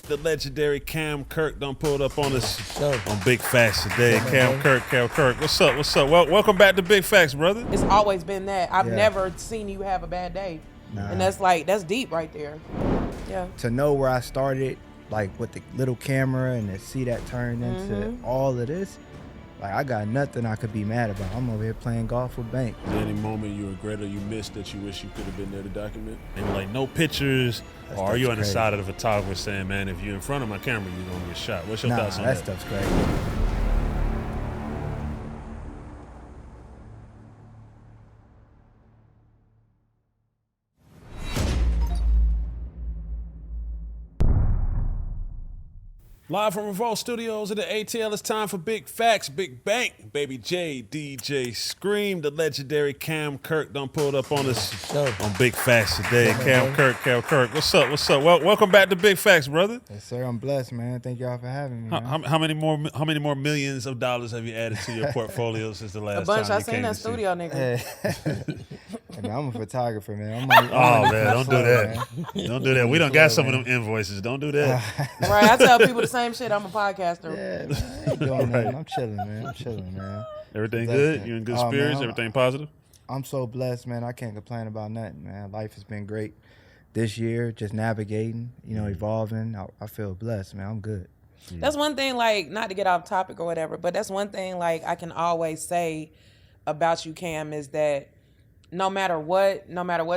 The legendary Kirk done pulled up on us on Big Facts today. Kirk. What's up? Well, welcome back to Big Facts, brother. It's always been that. I've never seen you have a bad day. Nah. And that's deep right there. Yeah. To know where I started, like with the little camera and to see that turn into all of this, like I got nothing I could be mad about. I'm over here playing golf with Bank. Is there any moment you regret or you missed that you wish you could have been there to document? And like no pictures, or are you on the side of the photographer saying, man, if you're in front of my camera, you're gonna get shot? What's your thoughts on that? That stuff's crazy. Live from Revolt Studios at the ATL, it's time for Big Facts, Big Bank. Baby J, DJ Scream, the legendary Kirk done pulled up on us on Big Facts today. Kirk. What's up? Well, welcome back to Big Facts, brother. Yes, sir. I'm blessed, man. Thank y'all for having me. How many more millions of dollars have you added to your portfolio since the last time? A bunch. I seen that studio, nigga. Hey, I'm a photographer, man. Man, don't do that. Man. Don't do that. We done got some of them invoices. Don't do that. Right. I tell people the same shit. I'm a podcaster. Yeah, man. I ain't doing nothing. I'm chilling, man. Everything good? You in good spirits? Man, Everything positive? I'm so blessed, man. I can't complain about nothing, man. Life has been great this year, just navigating, evolving. I feel blessed, man. I'm good. That's one thing, like, not to get off topic or whatever, but that's one thing, like, I can always say about you, Cam, is that no matter what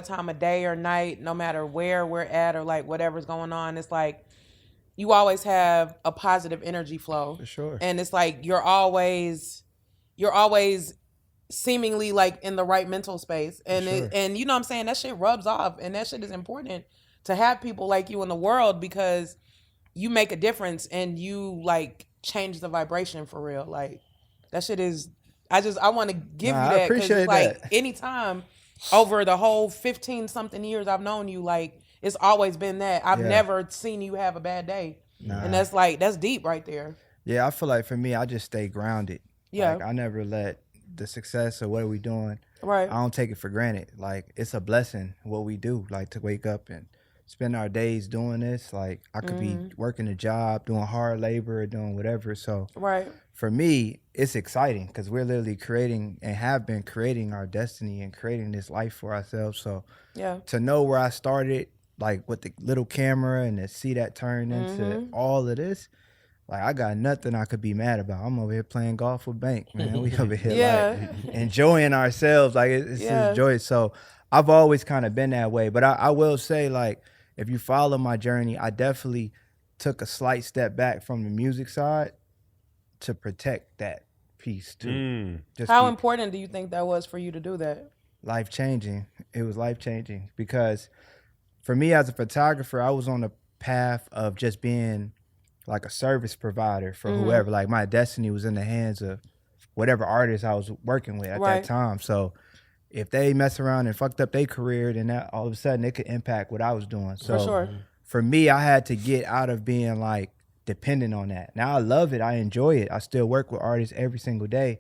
time of day or night, no matter where we're at or, like, whatever's going on, it's like you always have a positive energy flow. For sure. And it's like you're always seemingly, like, in the right mental space. And and you know what I'm saying? That shit rubs off. And that shit is important to have people like you in the world because you make a difference and you, like, change the vibration for real. Like, that shit is... I want to give you that because it's like anytime over the whole 15-something years I've known you, like, it's always been that. I've never seen you have a bad day. Nah. And that's deep right there. Yeah, I feel like for me, I just stay grounded. Yeah. Like, I never let the success or what are we doing, right. I don't take it for granted. Like, it's a blessing what we do, like, to wake up and spend our days doing this. Like, I could be working a job, doing hard labor, or doing whatever. So right. For me, it's exciting because we're literally creating and have been creating our destiny and creating this life for ourselves. So to know where I started, like with the little camera and to see that turn into all of this, like I got nothing I could be mad about. I'm over here playing golf with Bank, man. We over here like enjoying ourselves. Like it's just joy. So I've always kind of been that way. But I will say, like, if you follow my journey, I definitely took a slight step back from the music side to protect that piece too. How important do you think that was for you to do that? Life-changing. It was life-changing because for me as a photographer, I was on the path of just being like a service provider for whoever. Like my destiny was in the hands of whatever artist I was working with at that time. So if they mess around and fucked up their career, then that all of a sudden it could impact what I was doing. So for me, I had to get out of being like dependent on that. Now I love it. I enjoy it. I still work with artists every single day.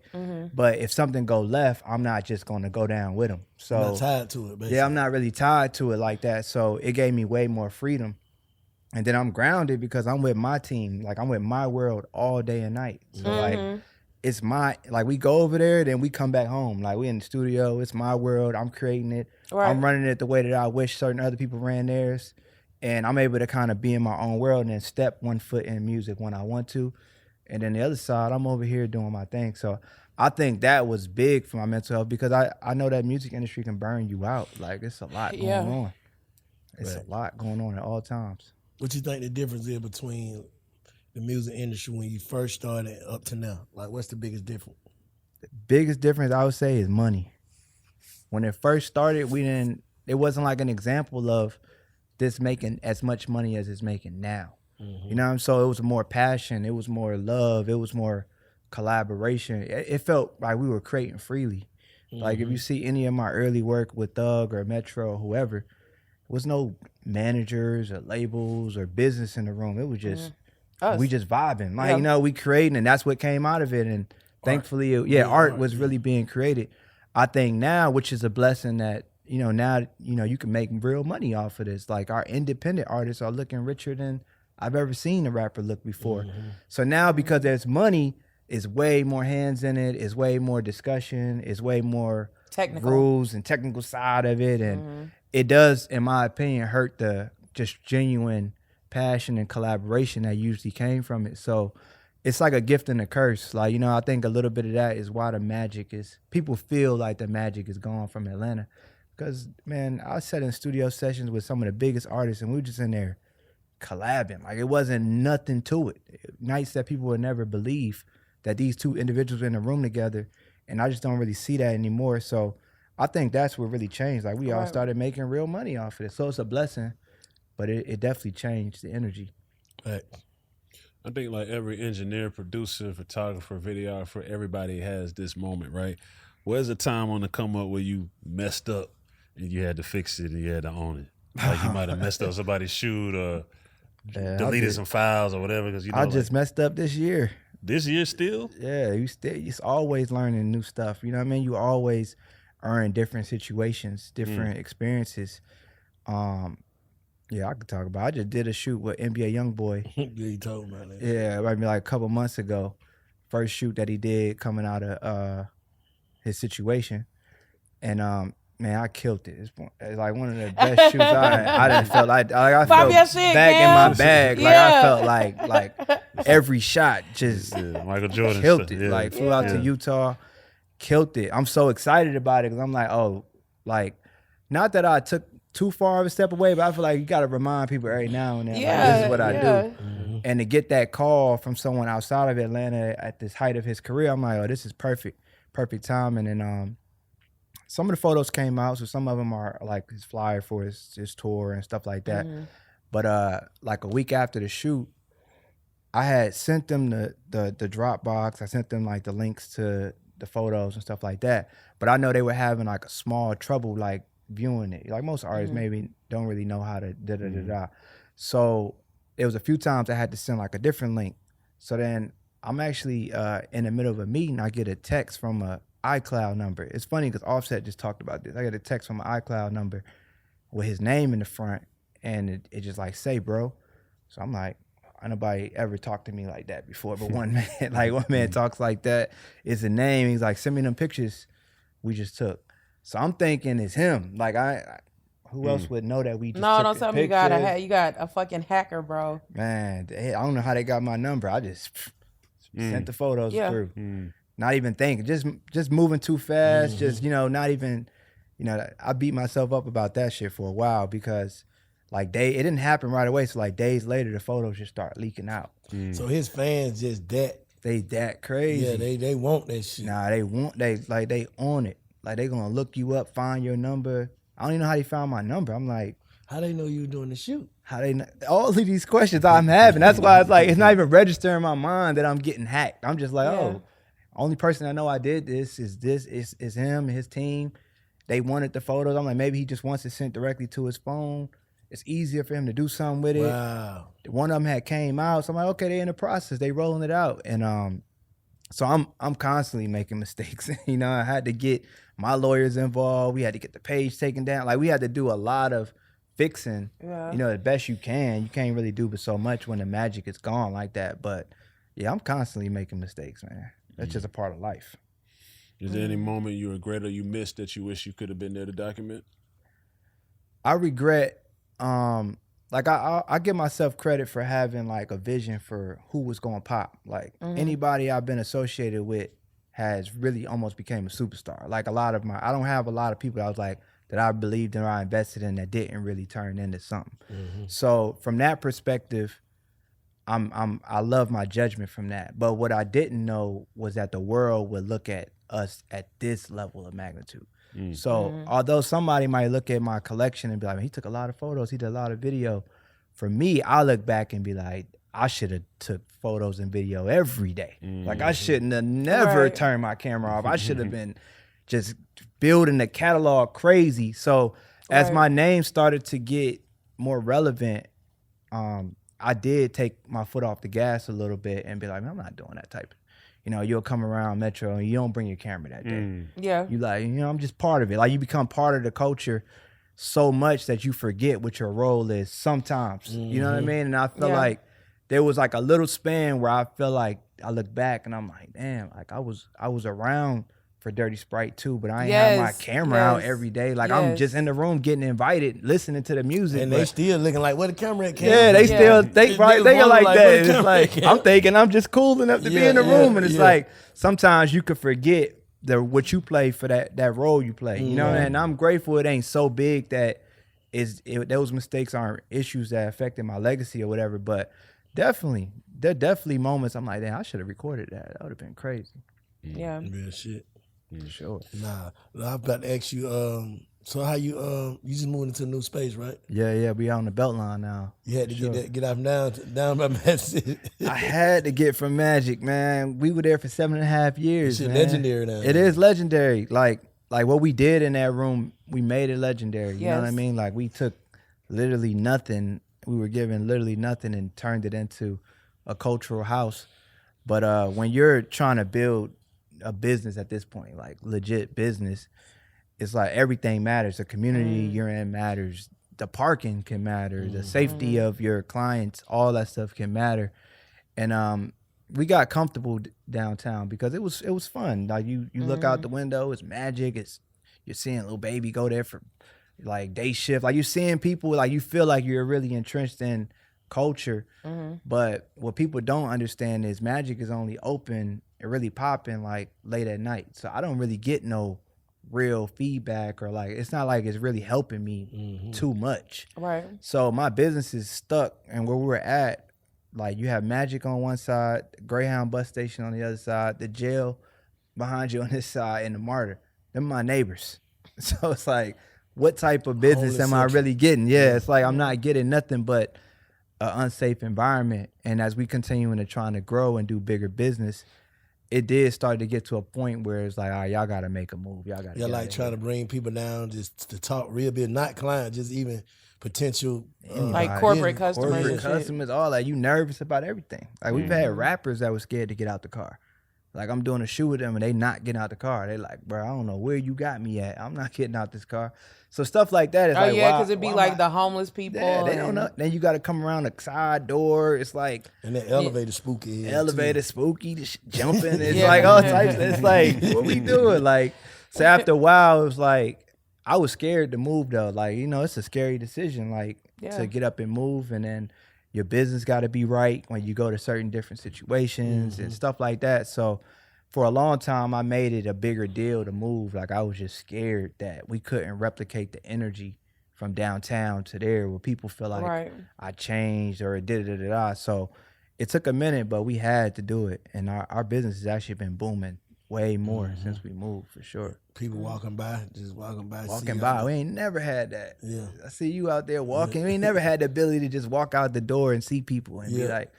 But if something go left, I'm not just going to go down with them. So I'm not tied to it, basically. Yeah, I'm not really tied to it like that. So it gave me way more freedom. And then I'm grounded because I'm with my team. Like I'm with my world all day and night. So like it's my, like we go over there, then we come back home. Like we in the studio, it's my world. I'm creating it. I'm running it the way that I wish certain other people ran theirs. And I'm able to kind of be in my own world and then step one foot in music when I want to. And then the other side, I'm over here doing my thing. So I think that was big for my mental health because I know that music industry can burn you out. Like it's a lot going on. It's a lot going on at all times. What you think the difference is between the music industry when you first started up to now? Like what's the biggest difference? The biggest difference I would say is money. When it first started, it wasn't like an example of this making as much money as it's making now. You know what I'm saying? So it was more passion, it was more love, it was more collaboration. It felt like we were creating freely. Like if you see any of my early work with Thug or Metro or whoever, there was no managers or labels or business in the room. It was just, we just vibing. Like, we creating and that's what came out of it. And thankfully, art was really being created. I think now, which is a blessing that, now, you can make real money off of this. Like our independent artists are looking richer than I've ever seen a rapper look before. So now because there's money, it's way more hands in it, it's way more discussion, it's way more technical rules and technical side of it. And it does, in my opinion, hurt the just genuine passion and collaboration that usually came from it. So it's like a gift and a curse. Like, you know, I think a little bit of that is why the magic is, people feel like the magic is gone from Atlanta. Because, man, I sat in studio sessions with some of the biggest artists and we were just in there collabing. Like, it wasn't nothing to it. Nights that people would never believe that these two individuals were in a room together. And I just don't really see that anymore. So I think that's what really changed. Like, we all started making real money off of it. So it's a blessing, but it definitely changed the energy. Right. I think like every engineer, producer, photographer, videographer, everybody has this moment, right? Where's a time on the come up where you messed up and you had to fix it and you had to own it? Like you might have messed up somebody's shoot or deleted some files or whatever. Because you know, I just messed up this year. This year still? Yeah, you're always learning new stuff. You know what I mean? You always are in different situations, different experiences. Yeah, I could talk about it. I just did a shoot with NBA Youngboy. Yeah, you told me about that. Yeah, maybe like a couple months ago. First shoot that he did coming out of his situation. And man, I killed it. It's like one of the best shoots I done felt like I felt back in my bag. Like I felt like every shot just Michael Jordan killed it. Yeah. Like flew out to Utah, killed it. I'm so excited about it because I'm like, oh, like not that I took too far of a step away, but I feel like you got to remind people every now and then, like, this is what I do. And to get that call from someone outside of Atlanta at this height of his career, I'm like, oh, this is perfect timing. And some of the photos came out, so some of them are like his flyer for his tour and stuff like that. But like a week after the shoot, I had sent them the Dropbox. I sent them like the links to the photos and stuff like that. But I know they were having like a small trouble like viewing it. Like most artists maybe don't really know how to da-da-da-da. So it was a few times I had to send like a different link. So then I'm actually in the middle of a meeting, I get a text from a iCloud number. It's funny because Offset just talked about this. I get a text from an iCloud number with his name in the front and it just like, say, bro. So I'm like, nobody ever talked to me like that before, but one man talks like that. It's a name. He's like, send me them pictures we just took. So I'm thinking it's him. Like who else would know that we just took don't the tell me pictures? you got a fucking hacker, bro. Man, I don't know how they got my number. I just sent the photos through. Not even thinking, just moving too fast. Just not even, I beat myself up about that shit for a while because like it didn't happen right away. So like days later, the photos just start leaking out. So his fans just they that crazy. Yeah, they want that shit. Nah, they own it. Like they gonna look you up, find your number. I don't even know how they found my number. I'm like, how they know you were doing the shoot? How they know? All of these questions I'm having. That's why it's like it's not even registering in my mind that I'm getting hacked. I'm just like, oh, only person I know I did this is him, his team. They wanted the photos. I'm like, maybe he just wants it sent directly to his phone. It's easier for him to do something with it. Wow. One of them had came out, so I'm like, okay, they in the process. They rolling it out, and so I'm constantly making mistakes. I had to get my lawyers involved. We had to get the page taken down. Like we had to do a lot of fixing. The best you can. You can't really do but so much when the magic is gone like that. But yeah, I'm constantly making mistakes, man. That's just a part of life. Is there any moment you regret or you missed that you wish you could have been there to document? I regret. I give myself credit for having like a vision for who was gonna pop. Like anybody I've been associated with has really almost became a superstar. Like I don't have a lot of people that I believed in or I invested in that didn't really turn into something. So from that perspective, I love my judgment from that. But what I didn't know was that the world would look at us at this level of magnitude. So although somebody might look at my collection and be like, he took a lot of photos, he did a lot of video. For me, I look back and be like, I should have took photos and video every day. Like I shouldn't have never turned my camera off. I should have been just building the catalog crazy. So as my name started to get more relevant, I did take my foot off the gas a little bit and be like, man, I'm not doing that type. You'll come around Metro and you don't bring your camera that day. Yeah. You like, I'm just part of it. Like you become part of the culture so much that you forget what your role is sometimes. You know what I mean? And I feel like there was like a little span where I feel like I look back and I'm like, damn, like I was around for Dirty Sprite too, but I ain't have my camera out every day. Like I'm just in the room getting invited, listening to the music. And they still looking like, where the camera at? Yeah, they still think right. They like that. It's like I'm thinking I'm just cool enough to be in the room, and it's like sometimes you could forget what you play for that role you play. You know, and I'm grateful it ain't so big that those mistakes aren't issues that affected my legacy or whatever. But there are definitely moments I'm like, damn, I should have recorded that. That would have been crazy. Yeah. Real shit. Sure. Nah, I'm about to ask you. So how you just moved into a new space, right? Yeah. We on the Beltline now. You had to get out down by Magic. I had to get from Magic, man. We were there for 7.5 years. It's man. legendary now. It is legendary. Like what we did in that room, we made it legendary. You know what I mean? Like we took literally nothing. We were given literally nothing and turned it into a cultural house. But when you're trying to build a business at this point, like legit business, it's like everything matters. The community you're in matters. The parking can matter. The safety of your clients, all that stuff can matter. And we got comfortable downtown because it was fun. Like you look out the window, it's magic. You're seeing Lil Baby go there for like day shift. Like you're seeing people, like you feel like you're really entrenched in culture. But what people don't understand is Magic is only open and really popping like late at night. So I don't really get no real feedback, or like it's not like it's really helping me too much. Right. So my business is stuck, and where we're at, like you have Magic on one side, Greyhound bus station on the other side, the jail behind you on this side, and the Martyr. Them my neighbors. So it's like, what type of business am I really getting? Yeah, it's like I'm not getting nothing but an unsafe environment. And as we continue to trying to grow and do bigger business, it did start to get to a point where it's like, all right, y'all got to make a move. Y'all got to like trying to bring people down just to talk real bit, not client, just even potential like corporate customers. Corporate customers, all that. You nervous about everything. Like we've had rappers that were scared to get out the car. Like I'm doing a shoot with them and they not getting out the car. They like, bro, I don't know where you got me at. I'm not getting out this car. So stuff like that is like, yeah, because it'd be like the homeless people. Yeah, they don't know. Then you got to come around the side door. It's like, and the elevator spooky. Elevator spooky, jumping. It's like all types. It's like, what we doing? Like, so after a while, it was like, I was scared to move though. Like, you know, it's a scary decision, like to get up and move, and then your business got to be right when you go to certain different situations and stuff like that. So for a long time, I made it a bigger deal to move. Like I was just scared that we couldn't replicate the energy from downtown to there, where people feel like I changed or da-da-da-da. So it took a minute, but we had to do it. And our business has actually been booming way more since we moved, for sure. People walking by, just walking by. Walking by. We ain't never had that. Yeah. I see you out there walking. We ain't never had the ability to just walk out the door and see people and be like,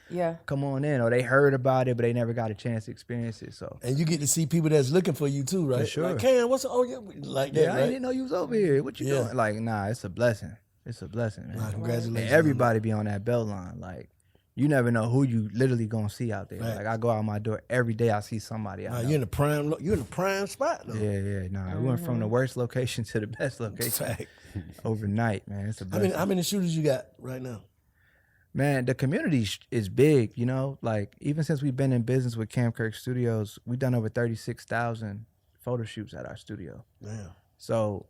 come on in. Or they heard about it, but they never got a chance to experience it. So. And you get to see people that's looking for you too, right? For sure. Like, Cam, what's like that, I didn't know you was over here. What you doing? Like, nah, it's a blessing. It's a blessing, man. Nah, congratulations. And everybody be on that belt line. Like, you never know who you literally gonna see out there. Right. Like I go out my door every day, I see somebody out there. You're in the prime spot though. Yeah. Nah, we went from the worst location to the best location overnight, man. It's a blessing. How many shooters you got right now? Man, the community is big, you know. Like even since we've been in business with Kirk Studios, we've done over 36,000 photo shoots at our studio. Damn. So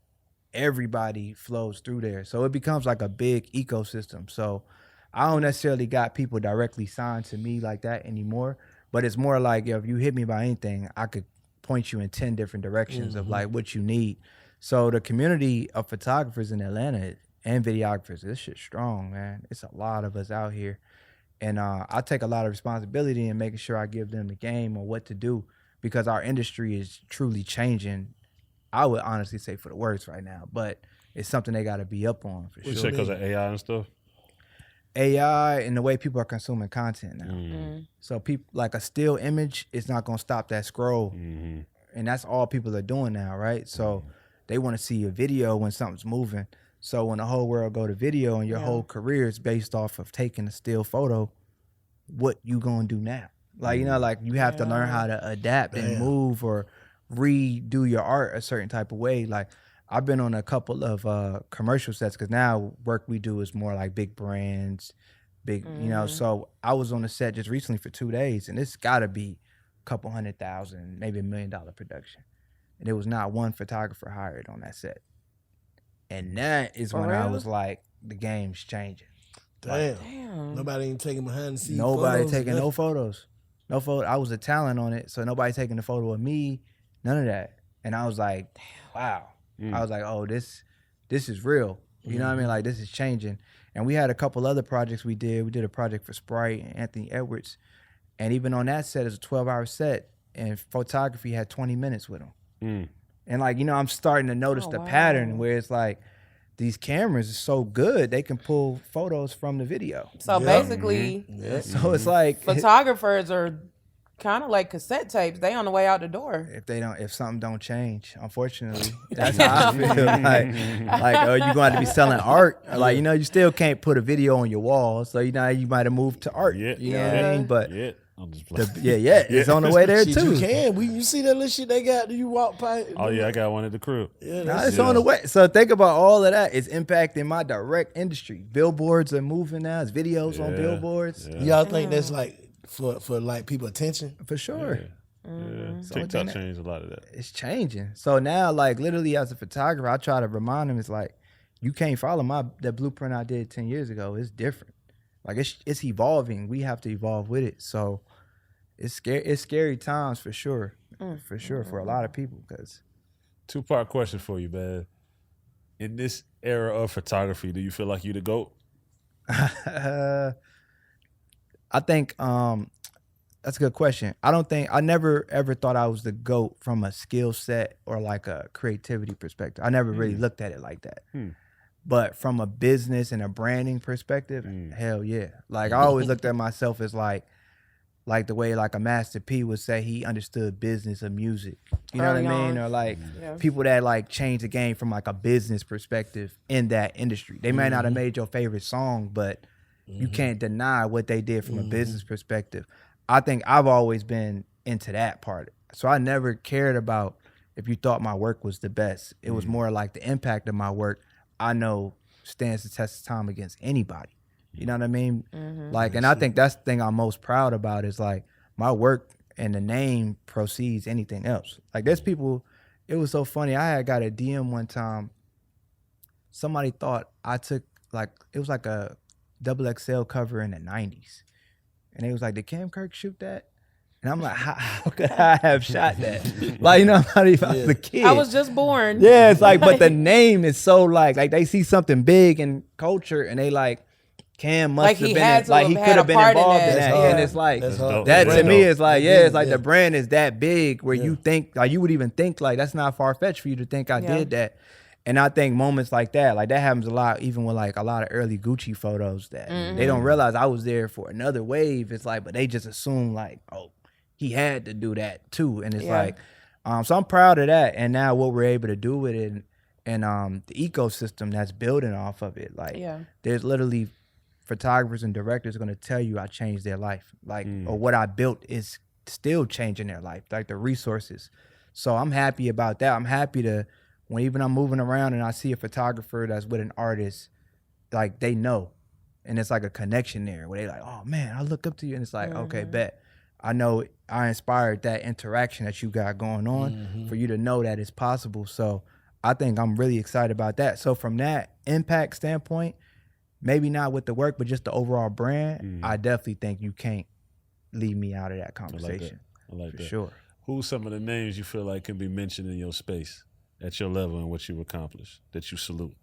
everybody flows through there. So it becomes like a big ecosystem. So I don't necessarily got people directly signed to me like that anymore, but it's more like if you hit me by anything, I could point you in 10 different directions of like what you need. So the community of photographers in Atlanta and videographers, this shit's strong, man. It's a lot of us out here. And I take a lot of responsibility in making sure I give them the game on what to do, because our industry is truly changing. I would honestly say for the worse right now, but it's something they got to be up on for sure. You said because of AI and stuff? AI and the way people are consuming content now. So people, like a still image is not going to stop that scroll. And that's all people are doing now, right? So they want to see a video when something's moving. So when the whole world go to video and your whole career is based off of taking a still photo, what you going to do now? Like, you know, like you have to learn how to adapt and move or redo your art a certain type of way. Like I've been on a couple of commercial sets, because now work we do is more like big brands, big, you know. So I was on the set just recently for 2 days, and it's got to be a couple $100,000, maybe $1 million production. And there was not one photographer hired on that set. And that is when I was like, the game's changing. Damn. Nobody even taking behind the scenes. Nobody taking no photos. No photo. I was a talent on it, so nobody taking the photo of me. None of that. And I was like, wow. I was like, oh, this is real. You know what I mean? Like, this is changing. And we had a couple other projects we did. We did a project for Sprite and Anthony Edwards. And even on that set, it was a 12-hour set, and photography had 20 minutes with them. And like, you know, I'm starting to notice the pattern where it's like, these cameras are so good, they can pull photos from the video. So basically, so it's like photographers are kind of like cassette tapes. They on the way out the door. If something don't change, unfortunately, that's how I feel. Like, oh, you're going to have to be selling art. Like, you know, you still can't put a video on your wall. So, you know, you might have moved to art. You know what I mean? But it's on the way there too. You can. You see that little shit they got? Do you walk by? Oh yeah, I got one at the crib. Yeah, it's on the way. So think about all of that. It's impacting my direct industry. Billboards are moving now. It's videos on billboards. Y'all think that's like for like people attention? For sure. So TikTok changed a lot of that. It's changing. So now, like, literally as a photographer, I try to remind them, it's like, you can't follow that blueprint I did 10 years ago. It's different. Like, it's evolving. We have to evolve with it. So it's scary times for sure. For sure, for a lot of people. Because 2-part question for you, man. In this era of photography, do you feel like you the GOAT? I think that's a good question. I never ever thought I was the GOAT from a skill set or like a creativity perspective. I never really looked at it like that. But from a business and a branding perspective, hell yeah. Like, I always looked at myself as like the way like a Master P would say he understood business of music. You know what I mean? Or like people that like change the game from like a business perspective in that industry. They may not have made your favorite song, but you can't deny what they did from a business perspective. I think I've always been into that part. So I never cared about if you thought my work was the best. It was more like the impact of my work I know stands the test of time against anybody. You know what I mean? Like, and I think that's the thing I'm most proud about is like my work and the name precedes anything else. Like, there's people, it was so funny. I had got a DM one time. Somebody thought I took like, it was like a XXL cover in the 90s. And they was like, did Cam Kirk shoot that? And I'm like, how could I have shot that? Like, you know, I'm not even a kid. I was just born. Yeah, it's like, but the name is so like they see something big in culture and they like, Cam must have been, like he could have been involved in that. And it's like, that to me is like, it's like the brand is that big where you think, like you would even think like, that's not far-fetched for you to think I did that. And I think moments like that happens a lot, even with like a lot of early Gucci photos that they don't realize I was there for another wave. It's like, but they just assume like, oh, he had to do that too. And it's like, so I'm proud of that. And now what we're able to do with it and the ecosystem that's building off of it. Like there's literally photographers and directors going to tell you I changed their life. Like, or what I built is still changing their life, like the resources. So I'm happy about that. I'm happy to, when even I'm moving around and I see a photographer that's with an artist, like they know. And it's like a connection there where they like, oh man, I look up to you. And it's like, okay, bet. I know I inspired that interaction that you got going on for you to know that it's possible. So I think I'm really excited about that. So from that impact standpoint, maybe not with the work, but just the overall brand, I definitely think you can't leave me out of that conversation. I like that. For sure. Who's some of the names you feel like can be mentioned in your space at your level and what you accomplished that you salute?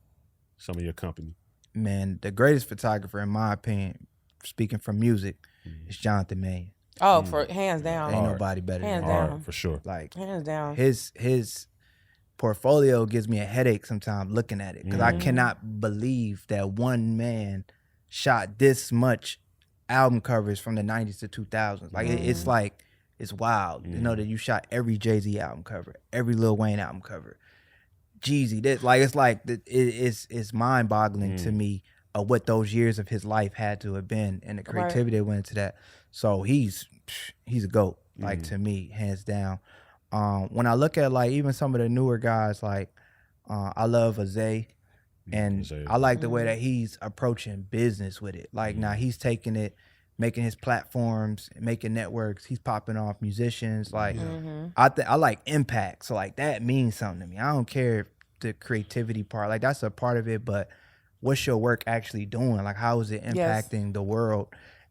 Some of your company. Man, the greatest photographer, in my opinion, speaking from music, is Jonathan Mann. Oh, for hands down. Ain't nobody better than him. Hands down. For sure. Like, hands down. His portfolio gives me a headache sometimes looking at it because I cannot believe that one man shot this much album covers from the 90s to 2000s. Like, it's like, it's wild. You know that you shot every Jay-Z album cover, every Lil Wayne album cover. Jeezy, this, like, it's like, it's mind-boggling to me of what those years of his life had to have been and the creativity that went into that. So he's a GOAT, like, to me, hands down. When I look at like even some of the newer guys, like I love Azay, And I like the way that he's approaching business with it. Like now he's taking it, making his platforms, making networks. He's popping off musicians. Like I like impact. So like that means something to me. I don't care the creativity part. Like that's a part of it, but what's your work actually doing? Like how is it impacting the world?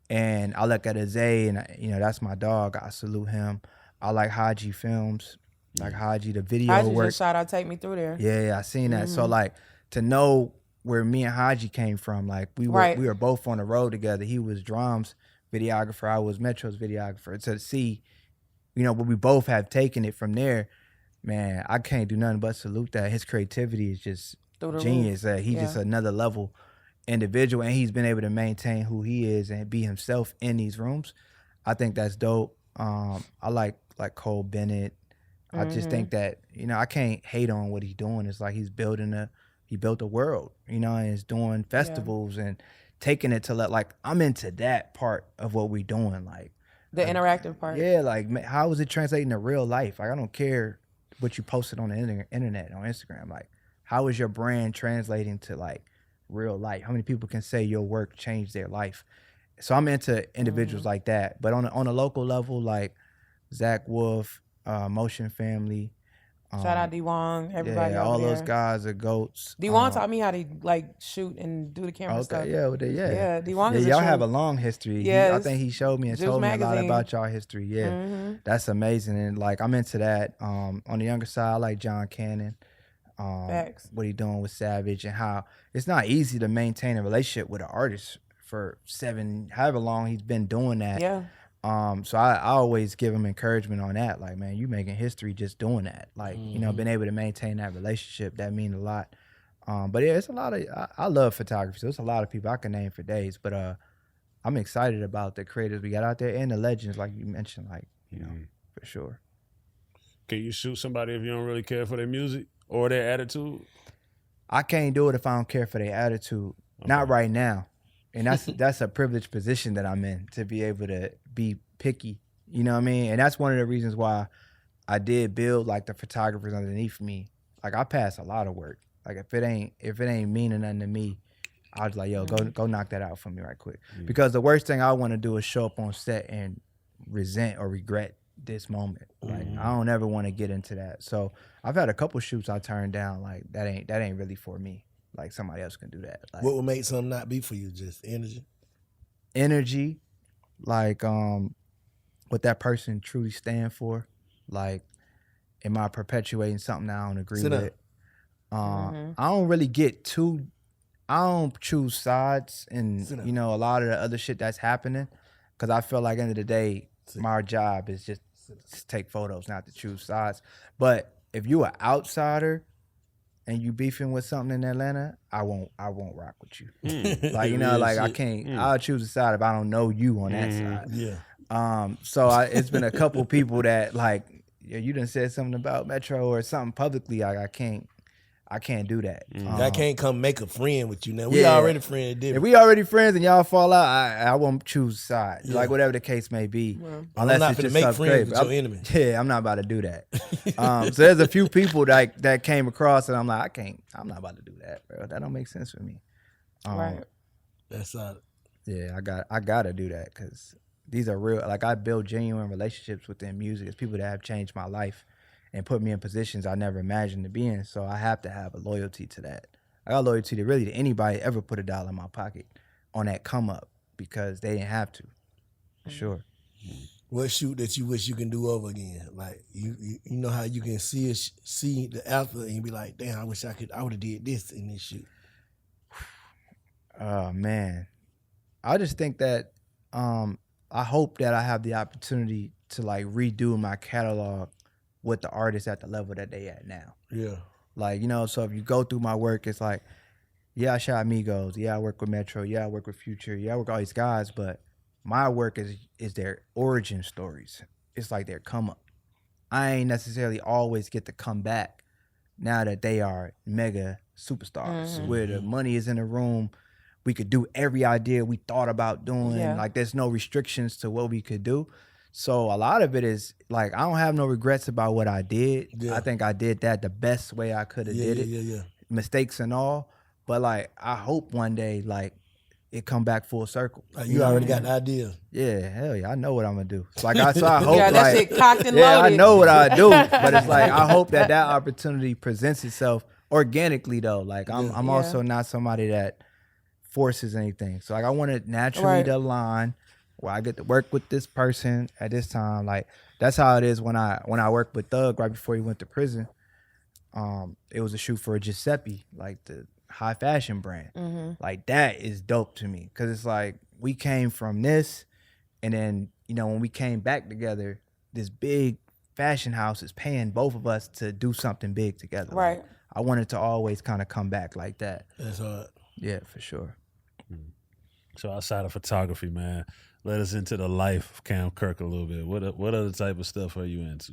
And I look at Zay, and you know that's my dog. I salute him. I like Haji Films, like Haji, the video Haji work. just shot out Take Me Through there. Yeah, I seen that. So like to know where me and Haji came from, like we were both on the road together. He was drums videographer, I was Metro's videographer. To see, you know, where we both have taken it from there, man, I can't do nothing but salute that. His creativity is just genius. He's just another level individual, and he's been able to maintain who he is and be himself in these rooms. I think that's dope. I like Cole Bennett. I just think that, you know, I can't hate on what he's doing. It's like he built a world, you know, and is doing festivals and taking it to like I'm into that part of what we're doing, like the interactive part. Yeah, like how is it translating to real life? Like I don't care what you posted on the internet on Instagram. Like how is your brand translating to like real life? How many people can say your work changed their life? So I'm into individuals like that. But on a local level, like Zach Wolf, Motion Family. Shout out D-Wong, everybody over all there. those guys are goats. D-Wong taught me how to like shoot and do the camera stuff. Yeah, D-Wong is y'all have a long history. Yeah, I think he showed me and told me a lot about y'all history. Yeah, that's amazing. And like I'm into that. On the younger side, I like John Cannon. What he doing with Savage and how it's not easy to maintain a relationship with an artist for however long he's been doing that. Yeah. So I always give him encouragement on that. Like, man, you making history just doing that. Like, you know, being able to maintain that relationship, that means a lot. But yeah, it's a lot of, I love photography. So it's a lot of people I can name for days, but I'm excited about the creators we got out there and the legends, like you mentioned, like, you know, for sure. Can you shoot somebody if you don't really care for their music or their attitude? I can't do it if I don't care for their attitude. Okay. Not right now. And that's a privileged position that I'm in, to be able to be picky. You know what I mean? And that's one of the reasons why I did build like the photographers underneath me. Like I pass a lot of work. Like if it ain't meaning nothing to me, I was like, yo, go knock that out for me right quick. Because the worst thing I want to do is show up on set and resent or regret this moment. Like I don't ever want to get into that. So I've had a couple shoots I turned down. Like that ain't really for me. Like somebody else can do that. Like, what would make something not be for you? Just energy, like what that person truly stand for. Like, am I perpetuating something I don't agree with? I don't really I don't choose sides and you know a lot of the other shit that's happening, because I feel like at the end of the day, my job is just to take photos, not to choose sides. But if you an outsider and you beefing with something in Atlanta, I won't rock with you. Like, you know, like I can't, I'll choose a side if I don't know you on that side. Yeah. So it's been a couple people that like, yeah, you done said something about Metro or something publicly. Like I can't do that. I can't come make a friend with you now. We already friends. If we already friends and y'all fall out, I won't choose sides. Like whatever the case may be. Unless I'm not going to make friends with your enemy. Yeah, I'm not about to do that. So there's a few people that came across and I'm like, I'm not about to do that, bro. That don't make sense for me. Right. That's solid. Yeah, I gotta do that because these are real. Like I build genuine relationships within music. It's people that have changed my life and put me in positions I never imagined to be in. So I have to have a loyalty to that. I got loyalty to anybody ever put $1 in my pocket on that come up, because they didn't have to. For sure. What shoot that you wish you can do over again? Like you know how you can see the alpha and you be like, damn, I wish I would have did this in this shoot. Oh man. I just think that I hope that I have the opportunity to like redo my catalog with the artists at the level that they at now. Yeah. Like, you know, so if you go through my work, it's like, yeah, I shot Migos. Yeah, I work with Metro. Yeah, I work with Future. Yeah, I work with all these guys. But my work is their origin stories. It's like their come up. I ain't necessarily always get to come back now that they are mega superstars, where the money is in the room. We could do every idea we thought about doing. Yeah. Like there's no restrictions to what we could do. So a lot of it is like, I don't have no regrets about what I did. Yeah. I think I did that the best way I could have did it. Yeah. Mistakes and all. But like I hope one day like it come back full circle. Like, you already got the idea. Yeah, hell yeah, I know what I'm gonna do. So like I hope Yeah, that like shit cocked and yeah, loaded. I know what I do, but it's like I hope that opportunity presents itself organically though. Like I'm also not somebody that forces anything. So like I want it naturally to align where I get to work with this person at this time. Like that's how it is when I worked with Thug right before he went to prison. It was a shoot for Giuseppe, like the high fashion brand. Like that is dope to me because it's like we came from this, and then when we came back together, this big fashion house is paying both of us to do something big together. Right. Like, I wanted to always kind of come back like that. That's hard. Yeah, for sure. So outside of photography, man, let us into the life of Cam Kirk a little bit. What other type of stuff are you into?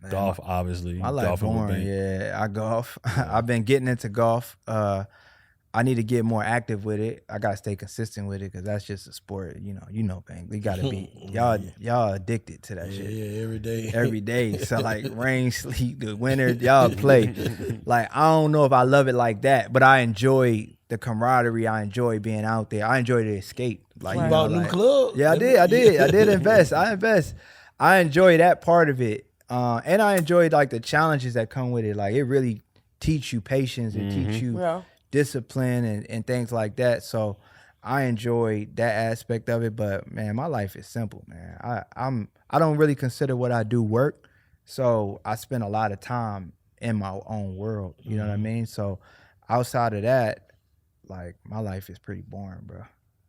Man, golf, obviously. My life boring. Yeah, I golf. Yeah. I've been getting into golf. I need to get more active with it. I gotta stay consistent with it because that's just a sport. Bang. We gotta be y'all addicted to that shit. Yeah, every day. Every day. So like rain, sleet, the winter, y'all play. Like I don't know if I love it like that, but I enjoy the camaraderie. I enjoy being out there. I enjoy the escape. Like you bought a new club. Yeah, I did invest. I enjoy that part of it. And I enjoyed like the challenges that come with it. Like it really teach you patience and teach you discipline and things like that. So I enjoy that aspect of it. But man, my life is simple, man. I don't really consider what I do work. So I spend a lot of time in my own world. You know what I mean? So outside of that, like my life is pretty boring, bro.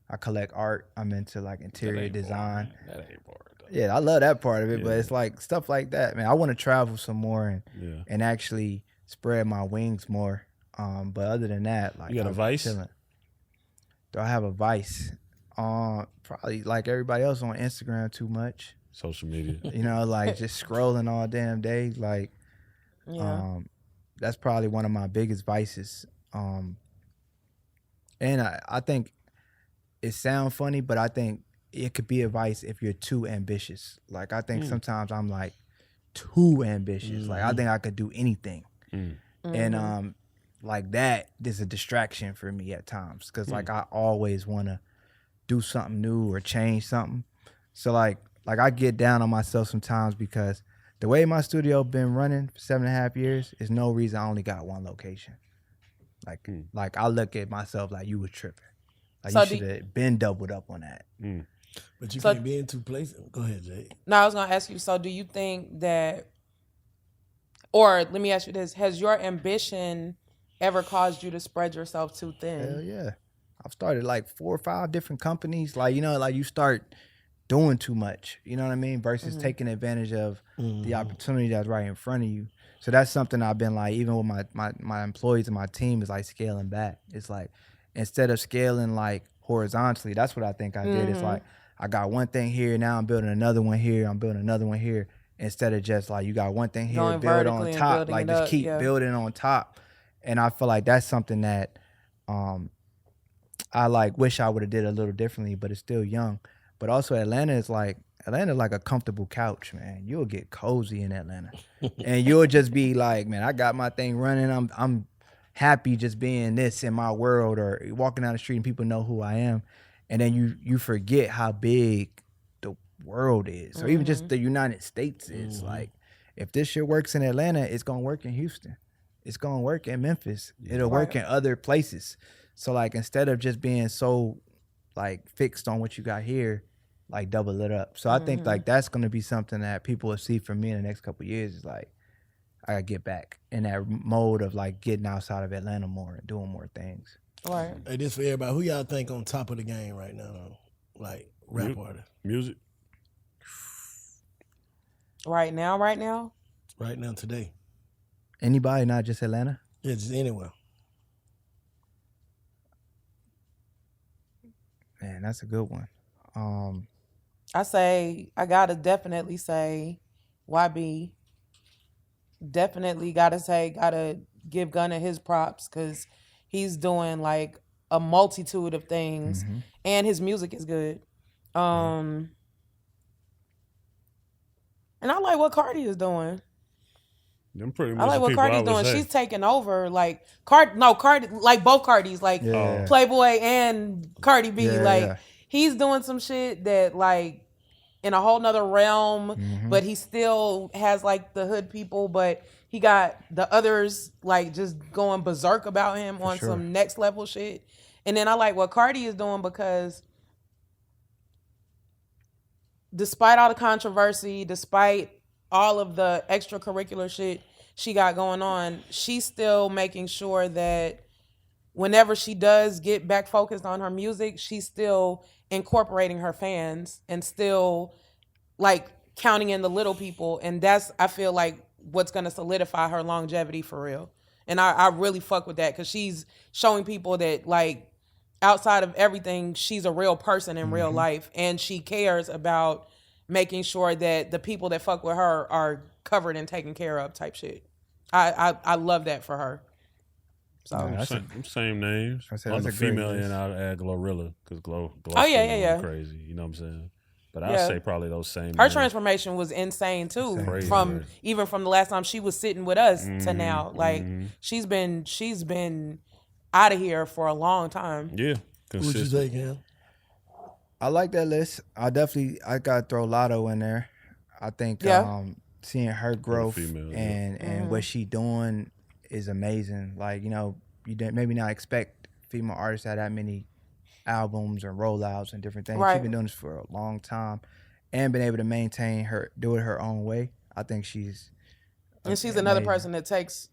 I collect art. I'm into like interior design. That ain't boring. Yeah, I love that part of it, but it's like stuff like that, man. I want to travel some more and actually spread my wings more. But other than that, like you got a vice? Chilling. Do I have a vice? Probably like everybody else on Instagram too much. Social media. Like just scrolling all damn day. Like, that's probably one of my biggest vices. And I think it sounds funny, but I think it could be a vice if you're too ambitious. Like I think sometimes I'm like too ambitious. Like I think I could do anything. And like that is a distraction for me at times because like I always want to do something new or change something. So like I get down on myself sometimes because the way my studio been running for 7.5 years is no reason I only got one location. Like I look at myself like you were tripping. Like so you should have been doubled up on that. But you can't be in two places. Go ahead, Jay. No, I was gonna ask you. So do you think that, or let me ask you this: has your ambition ever caused you to spread yourself too thin? Hell yeah. I've started like 4 or 5 different companies. Like like you start doing too much. You know what I mean? Versus taking advantage of the opportunity that's right in front of you. So that's something I've been like, even with my employees and my team is like scaling back. It's like instead of scaling like horizontally, that's what I think I did. It's like I got one thing here, now I'm building another one here, I'm building another one here. Instead of just like you got one thing here, going build on top, like just keep building on top. And I feel like that's something that I like wish I would have did a little differently, but it's still young. But also Atlanta is like a comfortable couch, man. You'll get cozy in Atlanta. And you'll just be like, man, I got my thing running. I'm happy just being this in my world, or walking down the street and people know who I am. And then you forget how big the world is. Or even just the United States is. Like, if this shit works in Atlanta, it's gonna work in Houston. It's gonna work in Memphis. It'll work in other places. So like instead of just being so like fixed on what you got here, like double it up. So I think like that's gonna be something that people will see from me in the next couple of years. Is like I gotta get back in that mode of like getting outside of Atlanta more and doing more things. Right. Hey, this for everybody. Who y'all think on top of the game right now, though? Like rap artist. Music. Right now. Right now, today. Anybody, not just Atlanta? Yeah, just anywhere. Man, that's a good one. I gotta definitely say YB. Definitely gotta give Gunna his props because he's doing like a multitude of things and his music is good. And I like what Cardi is doing. Them pretty much I like what people Cardi's I would doing. say. She's taking over. Like Cardi, like both Cardis, like Playboy and Cardi B. He's doing some shit that like in a whole nother realm, but he still has like the hood people, but he got the others like just going berserk about him on some next level shit. And then I like what Cardi is doing because despite all the controversy, despite all of the extracurricular shit she got going on, she's still making sure that whenever she does get back focused on her music, she's still incorporating her fans and still like counting in the little people. And that's, I feel like, what's going to solidify her longevity for real. And I really fuck with that because she's showing people that like outside of everything, she's a real person in real life. And she cares about making sure that the people that fuck with her are covered and taken care of type shit. I love that for her. So same names. On the female end, I'd add Glorilla because Glow crazy. You know what I'm saying? But I'd say probably those same. Her names. transformation was insane too. Crazy, from the last time she was sitting with us to now. Like she's been out of here for a long time. Yeah. Who'd you say, Cam? I like that list. I gotta throw Lotto in there. I think seeing her growth and what she doing is amazing. Like, you know, you didn't maybe not expect female artists to have that many albums and rollouts and different things. She's been doing this for a long time and been able to maintain do it her own way. I think she's another person that takes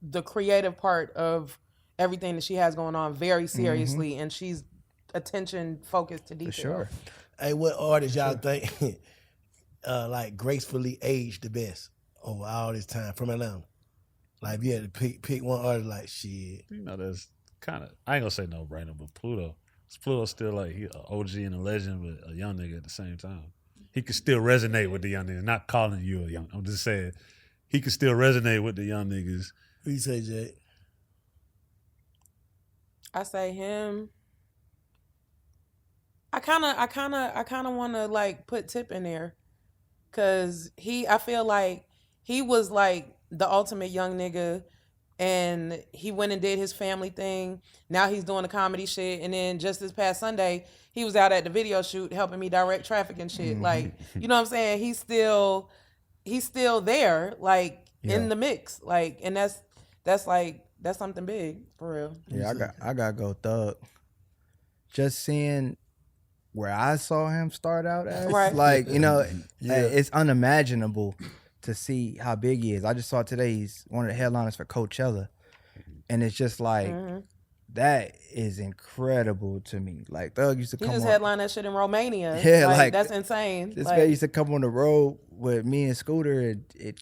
the creative part of everything that she has going on very seriously, and she's attention focused to detail. For sure. Hey, what artist y'all think like gracefully aged the best over all this time from Atlanta? Like if you had to pick one artist, like shit. You know, that's kind of, I ain't gonna say no brainer, but Pluto. Pluto's still like he an OG and a legend, but a young nigga at the same time. He could still resonate with the young niggas. Not calling you a young. I'm just saying he could still resonate with the young niggas. Who you say, Jay? I say him. I kind of want to like put Tip in there, cause I feel like he was like the ultimate young nigga, and he went and did his family thing. Now he's doing the comedy shit, and then just this past Sunday he was out at the video shoot helping me direct traffic and shit. Like, you know what I'm saying? He's still there, like in the mix, like, and that's something big for real. Yeah, I gotta go Thug. Just seeing where I saw him start out as, like, you know, it's unimaginable to see how big he is. I just saw today he's one of the headliners for Coachella, and it's just like that is incredible to me. Like Thug used to come. He just headlined that shit in Romania. Yeah, like that's insane. This guy used to come on the road with me and Scooter, and it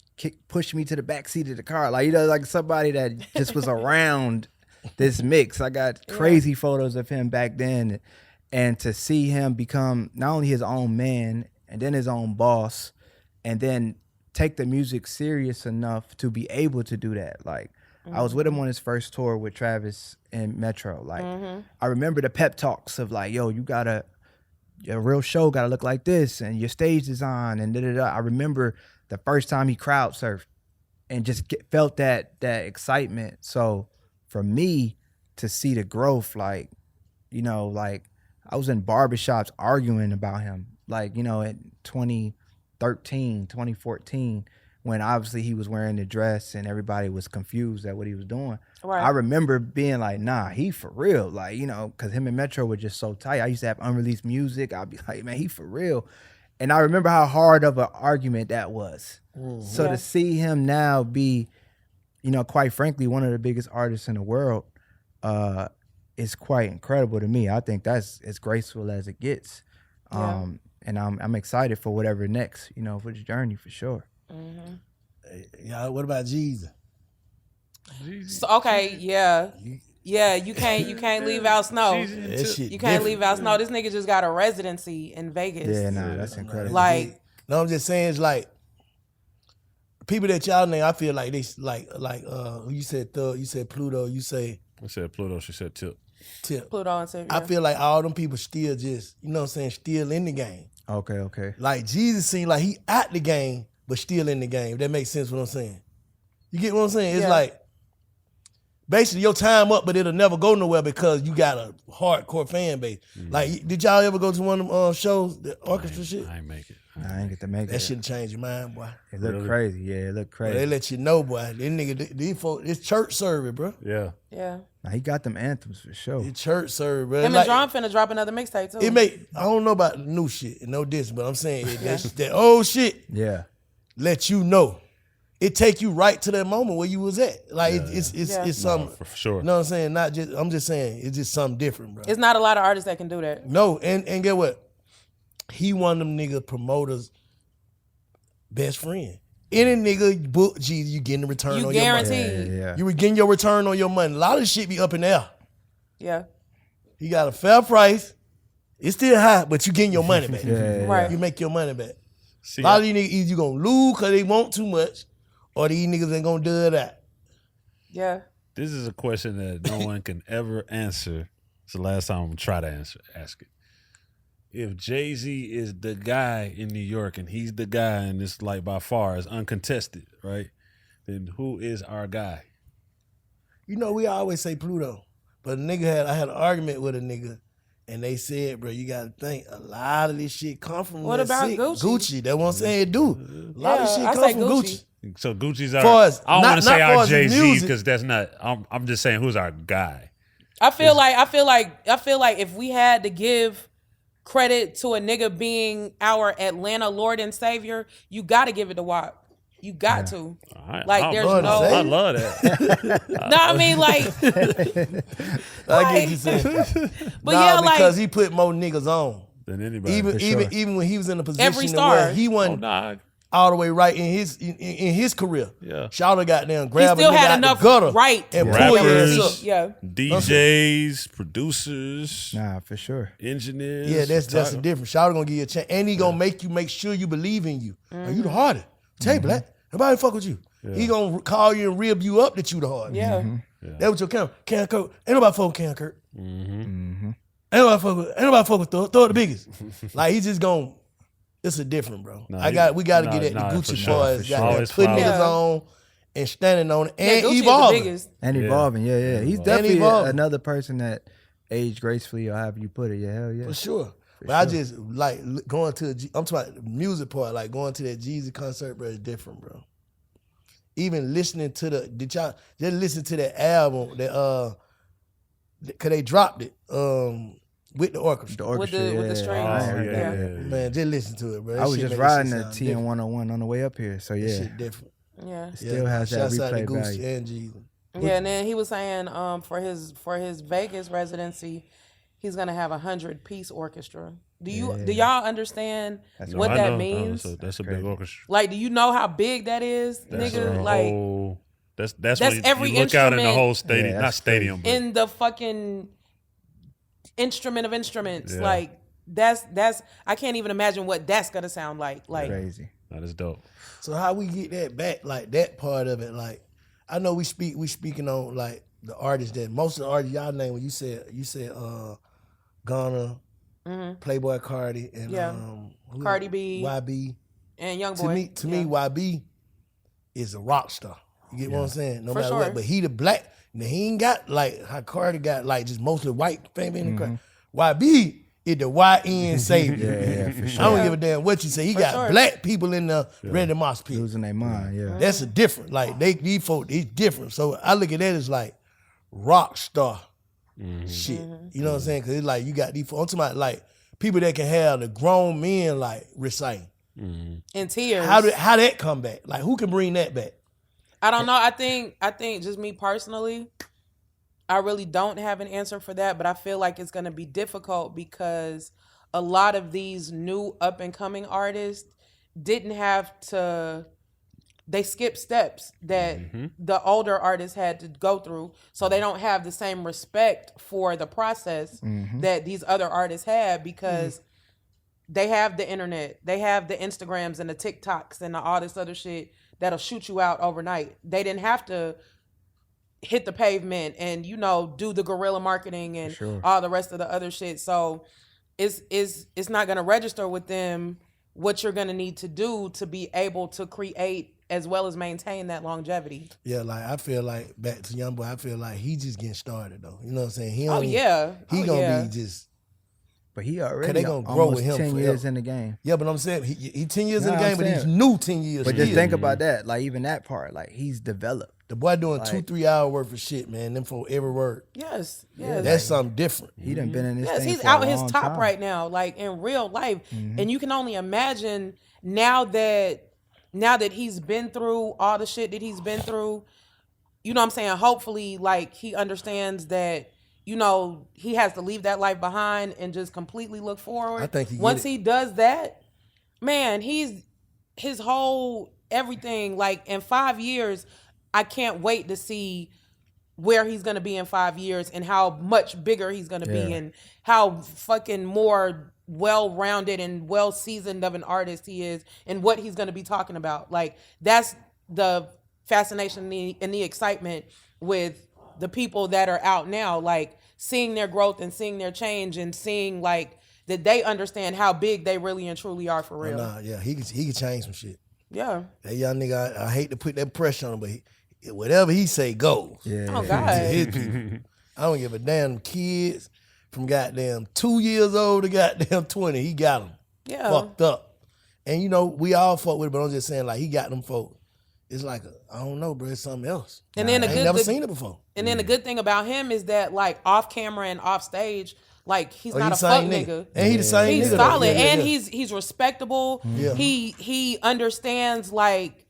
pushed me to the back seat of the car. Like, you know, like somebody that just was around this mix. I got crazy photos of him back then, and to see him become not only his own man and then his own boss, and then take the music serious enough to be able to do that. Like, I was with him on his first tour with Travis in Metro. Like, I remember the pep talks of like, yo, your real show gotta look like this, and your stage design, and da-da-da. I remember the first time he crowd surfed and just felt that excitement. So for me to see the growth, like, you know, like I was in barbershops arguing about him, like, you know, in 2013, 2014, when obviously he was wearing the dress and everybody was confused at what he was doing. Right. I remember being like, nah, he for real. Like, you know, because him and Metro were just so tight. I used to have unreleased music. I'd be like, man, he for real. And I remember how hard of an argument that was. So to see him now be, you know, quite frankly, one of the biggest artists in the world is quite incredible to me. I think that's as graceful as it gets. And I'm excited for whatever next, you know, for the journey for sure. Yeah, what about Jesus? So, okay, yeah, you can't leave out Snow. You can't leave out Snow. This nigga just got a residency in Vegas. Yeah, nah, that's incredible. Like, no, I'm just saying, it's like people that y'all name. I feel like they you said Thug, you said Pluto, you say. I said Pluto. She said Tip. Pluto and Tip. I feel like all them people still just, you know what I'm saying, still in the game. Okay. Like Jesus seemed like he out the game, but still in the game. That makes sense what I'm saying. You get what I'm saying? It's Yeah. like basically your time up, but it'll never go nowhere because you got a hardcore fan base. Like, did y'all ever go to one of them shows, the orchestra shit? I ain't make it. I ain't get to make That it. shit change your mind, boy. It looked crazy. Yeah, it looked Boy, crazy. they let you know, boy. These nigga, these folks, it's church service, bro. Yeah. Yeah. Nah, he got them anthems for sure. It's church service, bro. Him Like, and John finna drop another mixtape too. it make, I don't know about the new shit, no diss, but I'm saying that old shit Yeah. let you know. It take you right to that moment where you was at. Like it's something. For sure. You know what I'm saying? Not just. I'm just saying it's just something different, bro. It's not a lot of artists that can do that. No, and get what? He one of them nigga promoters' best friend. Any nigga book G, you getting a return You on your money. guaranteed. Yeah. You were getting your return on your money. A lot of shit be up in there. Yeah. He got a fair price. It's still high, but you getting your money back. Yeah. Right. You make your money back. See, A lot of these niggas either you gonna lose because they want too much, or these niggas ain't gonna do that. Yeah. this is a question that no one can ever answer. It's the last time I'm gonna try to ask it. If Jay-Z is the guy in New York and he's the guy and it's like by far is uncontested, right? Then who is our guy? You know, we always say Pluto, but I had an argument with a nigga, and they said, bro, you gotta think a lot of this shit come from What that about sick Gucci? That's what I'm saying, it do. A lot of Yeah, shit I come say from Gucci. Gucci. So Gucci's Far our. as- I don't not- want to say not our far as Jay-Z music. because that's not. I'm just saying who's our guy. I feel like if we had to give credit to a nigga being our Atlanta Lord and Savior, you got to give it to WAP. You got to. Like, there's Lord and no. Savior. I love that. No, I mean, like, I get you saying. but yeah, because like, he put more niggas on. Than anybody. Even when he was in a position Every to star. where he Oh, wasn't nah. all the way right in his career. Yeah. Shout out got down, he grab a still nigga had out enough the gutter right. and Yeah. pull your Rappers. ass up. Yeah. DJs, producers, Nah, for sure. engineers. Yeah, that's the difference. Shout out gonna give you a chance, and he gonna make sure you believe in you. Are you the hardest? Tell you, Black. Nobody fuck with you. He gonna call you and rib you up that you the hardest. Yeah. That was your Cam Kirk. Ain't nobody fuck with Cam Kirk. Ain't nobody fuck with Throw it the biggest. Like he just gonna. It's a different, bro. We got to get at the for Gucci sure, boys. for Got sure. to Always put follow. niggas on and standing on it and Gucci is the evolving. biggest. And Yeah. evolving, yeah. He's And definitely evolving. another person that aged gracefully, or however you put it. Yeah, hell yeah. For sure. But I just like going to I'm talking about the music part, like going to that Jeezy concert, bro, is different, bro. Even listening to did y'all just listen to that album that cause they dropped it with the orchestra. The orchestra, with the strings. I ain't heard yeah, that. yeah. Man, just listen to it, bro. That I was shit just make that riding shit the sound TN different. 101 on the way up here, so That yeah, shit different. Yeah. still has that Shouts out to replay Gucci value. and Jeezy. Yeah, and then he was saying for his Vegas residency, he's gonna have 100-piece orchestra. Do y'all understand what I that know. means? That's a big orchestra. Like, do you know how big that is, That's nigga? a Like, whole, that's that's when every you look out in the instrument. whole stadium, Yeah, not that's stadium, but in the fucking instrument of instruments, Yeah. like that's I can't even imagine what that's gonna sound like. Like, Crazy. that is dope. So how we get that back, like that part of it, like I know we speaking on like the artists that most of the artists y'all name when you said Ghana, Playboy Cardi, and Yeah. who Cardi else? B. YB. and Youngboy. To me, YB is a rock star. You get what I'm saying? No For matter sure. what. But he the black. Now he ain't got like how Cardi got like just mostly white family in the crowd. YB is the YN savior. Yeah, for sure. I don't give a damn what you say. He got sure. black people in the ready to mosh pit. Losing their mind, yeah. That's a different. Like these folk, it's different. So I look at that as like rock star shit. You know what I'm saying? Because it's like you got these folk. I'm talking about like people that can have the grown men like recite. in tears. How that come back? Like who can bring that back? I don't know. I think just me personally, I really don't have an answer for that, but I feel like it's gonna be difficult because a lot of these new up and coming artists didn't have to. They skipped steps that the older artists had to go through, so they don't have the same respect for the process that these other artists had because they have the internet, they have the Instagrams and the TikToks and all this other shit that'll shoot you out overnight. They didn't have to hit the pavement and do the guerrilla marketing and all the rest of the other shit. So it's not gonna register with them what you're gonna need to do to be able to create as well as maintain that longevity. Yeah, like I feel like back to Youngboy, I feel like he just getting started though. You know what I'm saying? He don't Oh even- yeah, he gonna be just. But he Cause already they gonna grow almost with him 10 forever. years in the game. Yeah, but I'm saying he 10 years in Nah, the game, I'm but he's saying- new 10 years. But just still. think about that. Like even that part, like he's developed. The boy doing like- 2-3 hour worth of shit, man. Them for every word. yes. That's something different. He done been in this Yes, thing he's for out a his long top time. right now, like in real life, and you can only imagine now that he's been through all the shit that he's been through. You know what I'm saying? Hopefully, like he understands that. You know, he has to leave that life behind and just completely look forward. I think he get once it. he does that, man, his whole everything. Like in 5 years, I can't wait to see where he's gonna be in 5 years and how much bigger he's gonna be and how fucking more well-rounded and well-seasoned of an artist he is and what he's gonna be talking about. Like that's the fascination and the excitement with the people that are out now, like seeing their growth and seeing their change and seeing like that they understand how big they really and truly are for real. Nah, yeah, he can change some shit. Yeah. That young nigga, I hate to put that pressure on him, but whatever he say goes. Yeah. Oh To God. his people. I don't give a damn kids from goddamn 2 years old to goddamn 20. He got them Yeah. fucked up. And you know, we all fuck with it, but I'm just saying like he got them folks. It's like, I don't know, bro, it's something else. And then I ain't never seen it before. And then the good thing about him is that like off camera and off stage, like he's Oh, not he a the fuck same nigga. And he the same He's nigga. though. solid Yeah, yeah, and yeah. he's respectable. Yeah. He understands like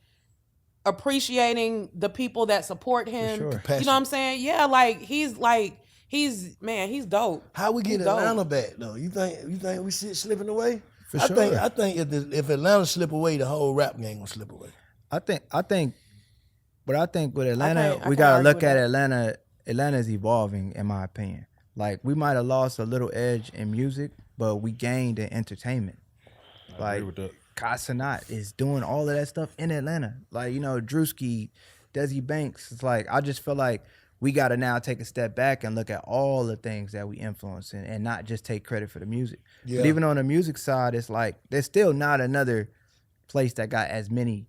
appreciating the people that support him. sure. You know what I'm saying? Yeah, like he's dope. How we get He's dope. Atlanta back though? You think we shit slipping away? For I sure. think if Atlanta slip away, the whole rap game gonna slip away. I think with Atlanta, I we can't gotta argue look with at that. Atlanta. Atlanta's evolving, in my opinion. Like we might have lost a little edge in music, but we gained in entertainment. Like with that. Cassette is doing all of that stuff in Atlanta. Like, you know, Drewski, Desi Banks. It's like I just feel like we gotta now take a step back and look at all the things that we influence and not just take credit for the music. Yeah. But even on the music side, it's like there's still not another place that got as many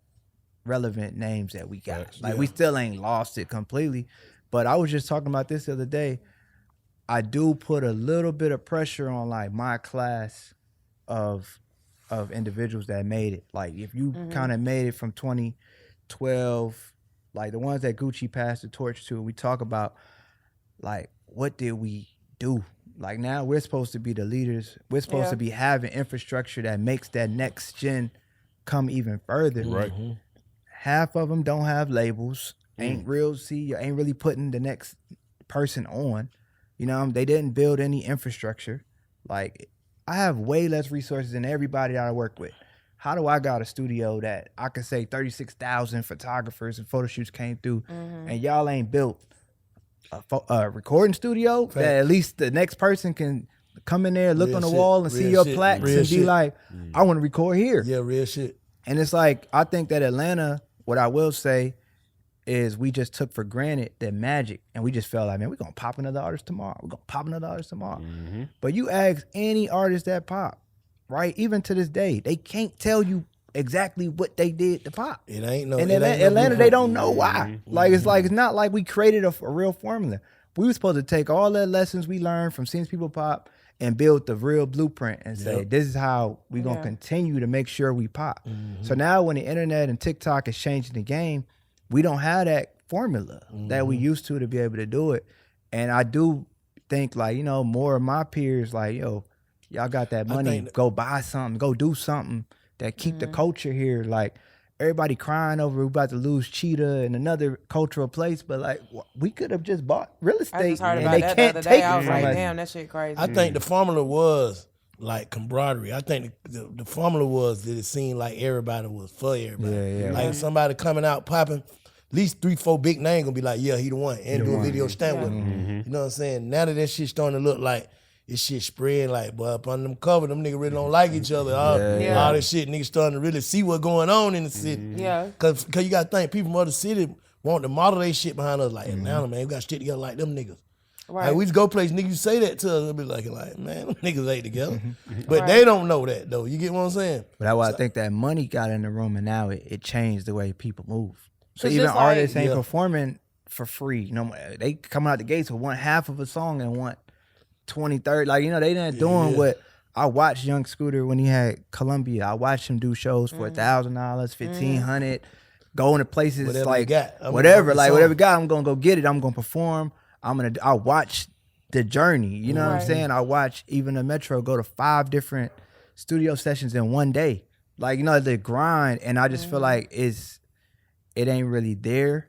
relevant names that we got. Facts. Like Yeah. we still ain't lost it completely. But I was just talking about this the other day. I do put a little bit of pressure on like my class of individuals that made it. Like if you kind of made it from 2012, like the ones that Gucci passed the torch to, we talk about like what did we do? Like now we're supposed to be the leaders. We're supposed Yeah. to be having infrastructure that makes that next gen come even further. Right. Half of them don't have labels. Ain't really putting the next person on. You know, they didn't build any infrastructure. Like I have way less resources than everybody that I work with. How do I got a studio that I could say 36,000 photographers and photo shoots came through, and y'all ain't built a recording studio that at least the next person can come in there, look Real on the shit. wall and see Real your shit. plaques Real and be shit. like, I want to record here. Yeah, real shit. And it's like, I think that Atlanta, what I will say is we just took for granted that magic and we just felt like, man, we're going to pop another artist tomorrow. We're going to pop another artist tomorrow. But you ask any artist that pop, right? Even to this day, they can't tell you exactly what they did to pop. It ain't no. In it ain't no Atlanta, they blueprint. don't know why. Like, it's not like we created a real formula. We were supposed to take all the lessons we learned from seeing people pop and build the real blueprint and say, this is how we're going to continue to make sure we pop. So now when the internet and TikTok is changing the game, we don't have that formula that we used to be able to do it. And I do think like, you know, more of my peers like, yo, y'all got that money, go buy something, go do something that keep the culture here. Like everybody crying over we about to lose Cheetah in another cultural place, but like we could have just bought real estate. I just heard and about they that can't the other take day. I it was from like, us. damn, that shit crazy. I think the formula was like camaraderie. I think the formula was that it seemed like everybody was for everybody. Yeah. Like somebody coming out popping, at least 3-4 big names gonna be like, yeah, he the one, and do a video stand with him. You know what I'm saying? Now that shit starting to look like this shit spread, like, boy, up on them cover, them niggas really don't like each other. All this shit, niggas starting to really see what's going on in the city. Yeah. Cause you gotta think, people from other city want to model their shit behind us. Like, Atlanta, man, we gotta stick together like them niggas. Right. Like we just go place, niggas say that to us, they'll be like, man, them niggas ain't together. But they don't know that though. You get what I'm saying? But that's why I think that money got in the room, and now it changed the way people move. So It's even just artists like- ain't performing for free. You know, they coming out the gates with 1/2 of a song and want 20-30. Like, you know, they not doing what I watched Young Scooter when he had Columbia. I watched him do shows for $1,000, $1,500, going to places Whatever like you got. whatever I'm got, I'm gonna go get it. I'm gonna perform. I watch the journey. You know what I'm Right. saying? I watch even the Metro go to 5 different studio sessions in one day. Like, you know, the grind, and I just feel like it ain't really there.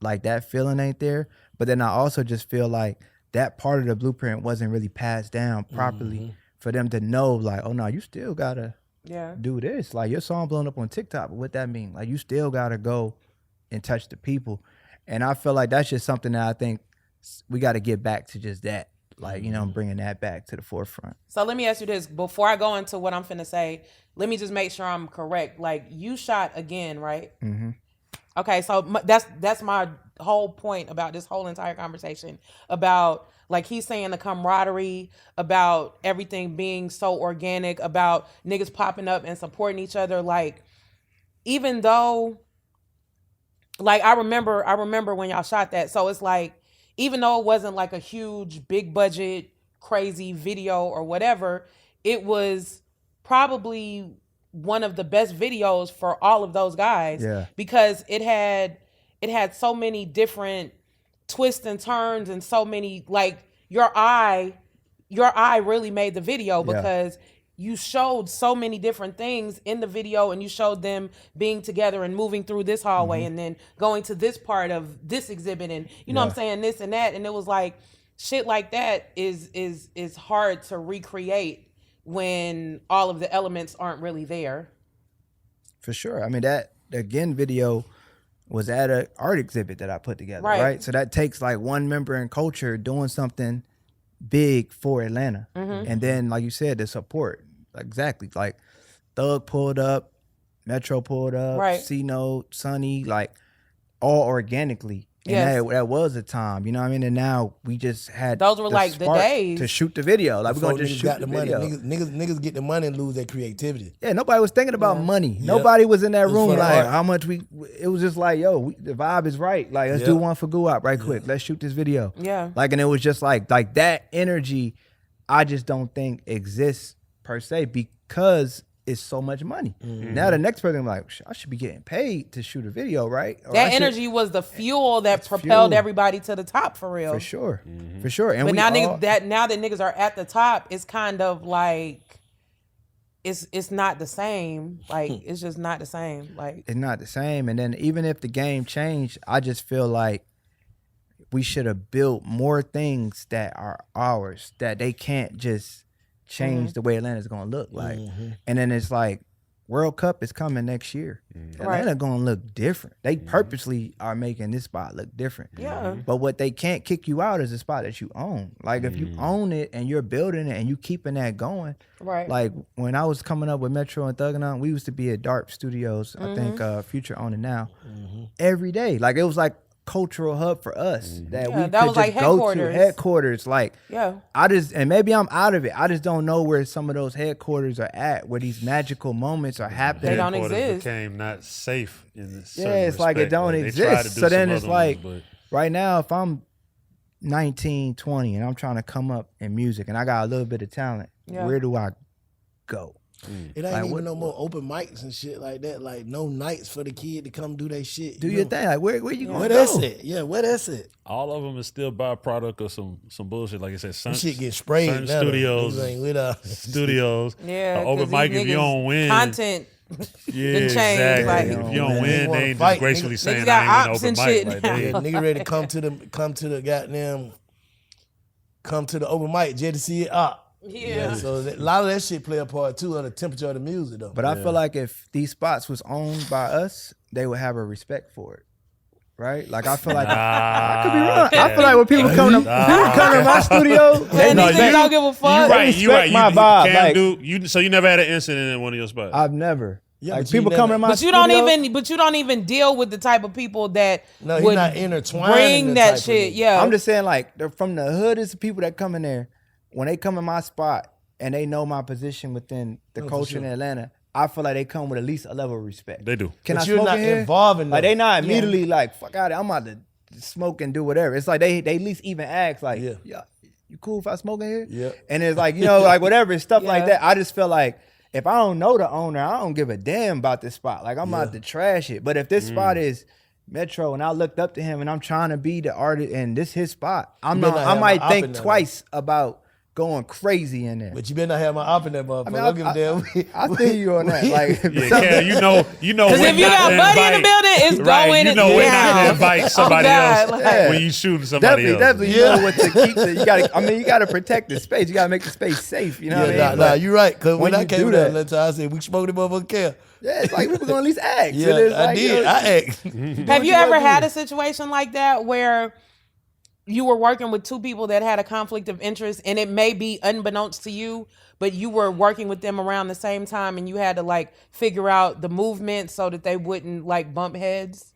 Like that feeling ain't there. But then I also just feel like that part of the blueprint wasn't really passed down properly for them to know, like, oh no, you still gotta do this. Like your song blowing up on TikTok, but what that mean? Like you still gotta go and touch the people. And I feel like that's just something that I think we gotta get back to, just that. Like, you know, bringing that back to the forefront. So let me ask you this. Before I go into what I'm finna say, let me just make sure I'm correct. Like, you shot again, right? Mm-hmm. Okay, so that's my whole point about this whole entire conversation. About, like, he's saying the camaraderie, about everything being so organic, about niggas popping up and supporting each other. Like, even though, like, I remember when y'all shot that. So it's like, even though it wasn't like a huge, big budget, crazy video or whatever, it was probably one of the best videos for all of those guys. Yeah. Because it had so many different twists and turns, and so many, like, your eye really made the video, because you showed so many different things in the video, and you showed them being together and moving through this hallway and then going to this part of this exhibit, and you know what I'm saying, this and that. And it was like, shit like that is hard to recreate when all of the elements aren't really there. For sure. I mean, that again video was at an art exhibit that I put together, right? So that takes like one member in culture doing something big for Atlanta. And then, like you said, the support. Exactly. Like Thug pulled up, Metro pulled up, C-Note, Sonny, like all organically. And that was a time, you know what I mean? And now we just had those were like the days to shoot the video. Like, we're gonna just shoot the money. video. Niggas get the money and lose their creativity. Yeah, nobody was thinking about money. Nobody was in that room like how much it was just like, yo, the vibe is right. Like, let's do one for Guap right quick. Let's shoot this video. Yeah. Like, and it was just like that energy I just don't think exists per se, because it's so much money. Now the next person like, I should be getting paid to shoot a video, right? Or that energy was the fuel that propelled everybody to the top, for real. For sure. For sure. And but now now that niggas are at the top, it's kind of like it's not the same. Like, it's just not the same. Like, it's not the same. And then even if the game changed, I just feel like we should have built more things that are ours, that they can't just change the way Atlanta's gonna look like. And then it's like, World Cup is coming next year. Atlanta gonna look different. They purposely are making this spot look different. Yeah. But what they can't kick you out is the spot that you own. Like, if you own it and you're building it and you keeping that going. Right. Like, when I was coming up with Metro and Thuggin' On, we used to be at DARP Studios, I think Future own it now, every day. Like, it was like cultural hub for us that we that could was just like go to headquarters. Like, I just, and maybe I'm out of it, I just don't know where some of those headquarters are at, where these magical moments are happening. They don't exist. Became not safe in this. It's like it don't exist. So then it's like, right now, if I'm 19, 20 and I'm trying to come up in music and I got a little bit of talent, where do I go? It ain't even no more open mics and shit like that. Like, no nights for the kid to come do their shit. Do your thing. Like, where you going? Where that's it? Yeah, where that's it? All of them is still byproduct of some bullshit. Like I said, some shit get sprayed. Certain studios, open mic, if you don't win, content. Yeah, exactly. Like, if you don't win, they ain't just gracefully saying I ain't open mic. Like, nigga ready to come to the open mic just to see it up. Yeah. So a lot of that shit play a part too, of the temperature of the music though. But I feel like if these spots was owned by us, they would have a respect for it. Right? Like, I feel like I could be wrong. I feel like when people come to my studio, they don't give a fuck. You right. My vibe. So you never had an incident in one of your spots? I've never. Yeah, like people coming to my but you don't even deal with the type of people that No, he's would not intertwined. bring that shit. Yeah, I'm just saying, like, from the hood is the people that come in there. When they come in my spot and they know my position within the culture in Atlanta, I feel like they come with at least a level of respect. They do. Can But I you're smoke not in here? involving them. Like, they not immediately like, fuck out of it, I'm about to smoke and do whatever. It's like they at least even ask, like, yeah, you cool if I smoke in here? Yeah. And it's like, like whatever, it's stuff like that. I just feel like if I don't know the owner, I don't give a damn about this spot. Like, I'm about to trash it. But if this spot is Metro and I looked up to him and I'm trying to be the artist and this his spot, I might think twice about going crazy in there. But you better not have my op in that motherfucker. I give a damn. I feel you on that. Like, Cam, you know. Because if you got Buddy in the building, it's going You know down. we're not to invite somebody else like, when you shoot somebody else. Definitely, you know what to keep. You gotta protect the space. You gotta make the space safe. You know what I mean? Nah, you're right. Because when when I you came do there that- that time, I said, we smoked the motherfucker Cam. Yeah, it's like people gonna at least ask. Yeah, It is I like, did. I asked. Have you ever had a situation like that where you were working with two people that had a conflict of interest and it may be unbeknownst to you, but you were working with them around the same time and you had to like figure out the movement so that they wouldn't like bump heads?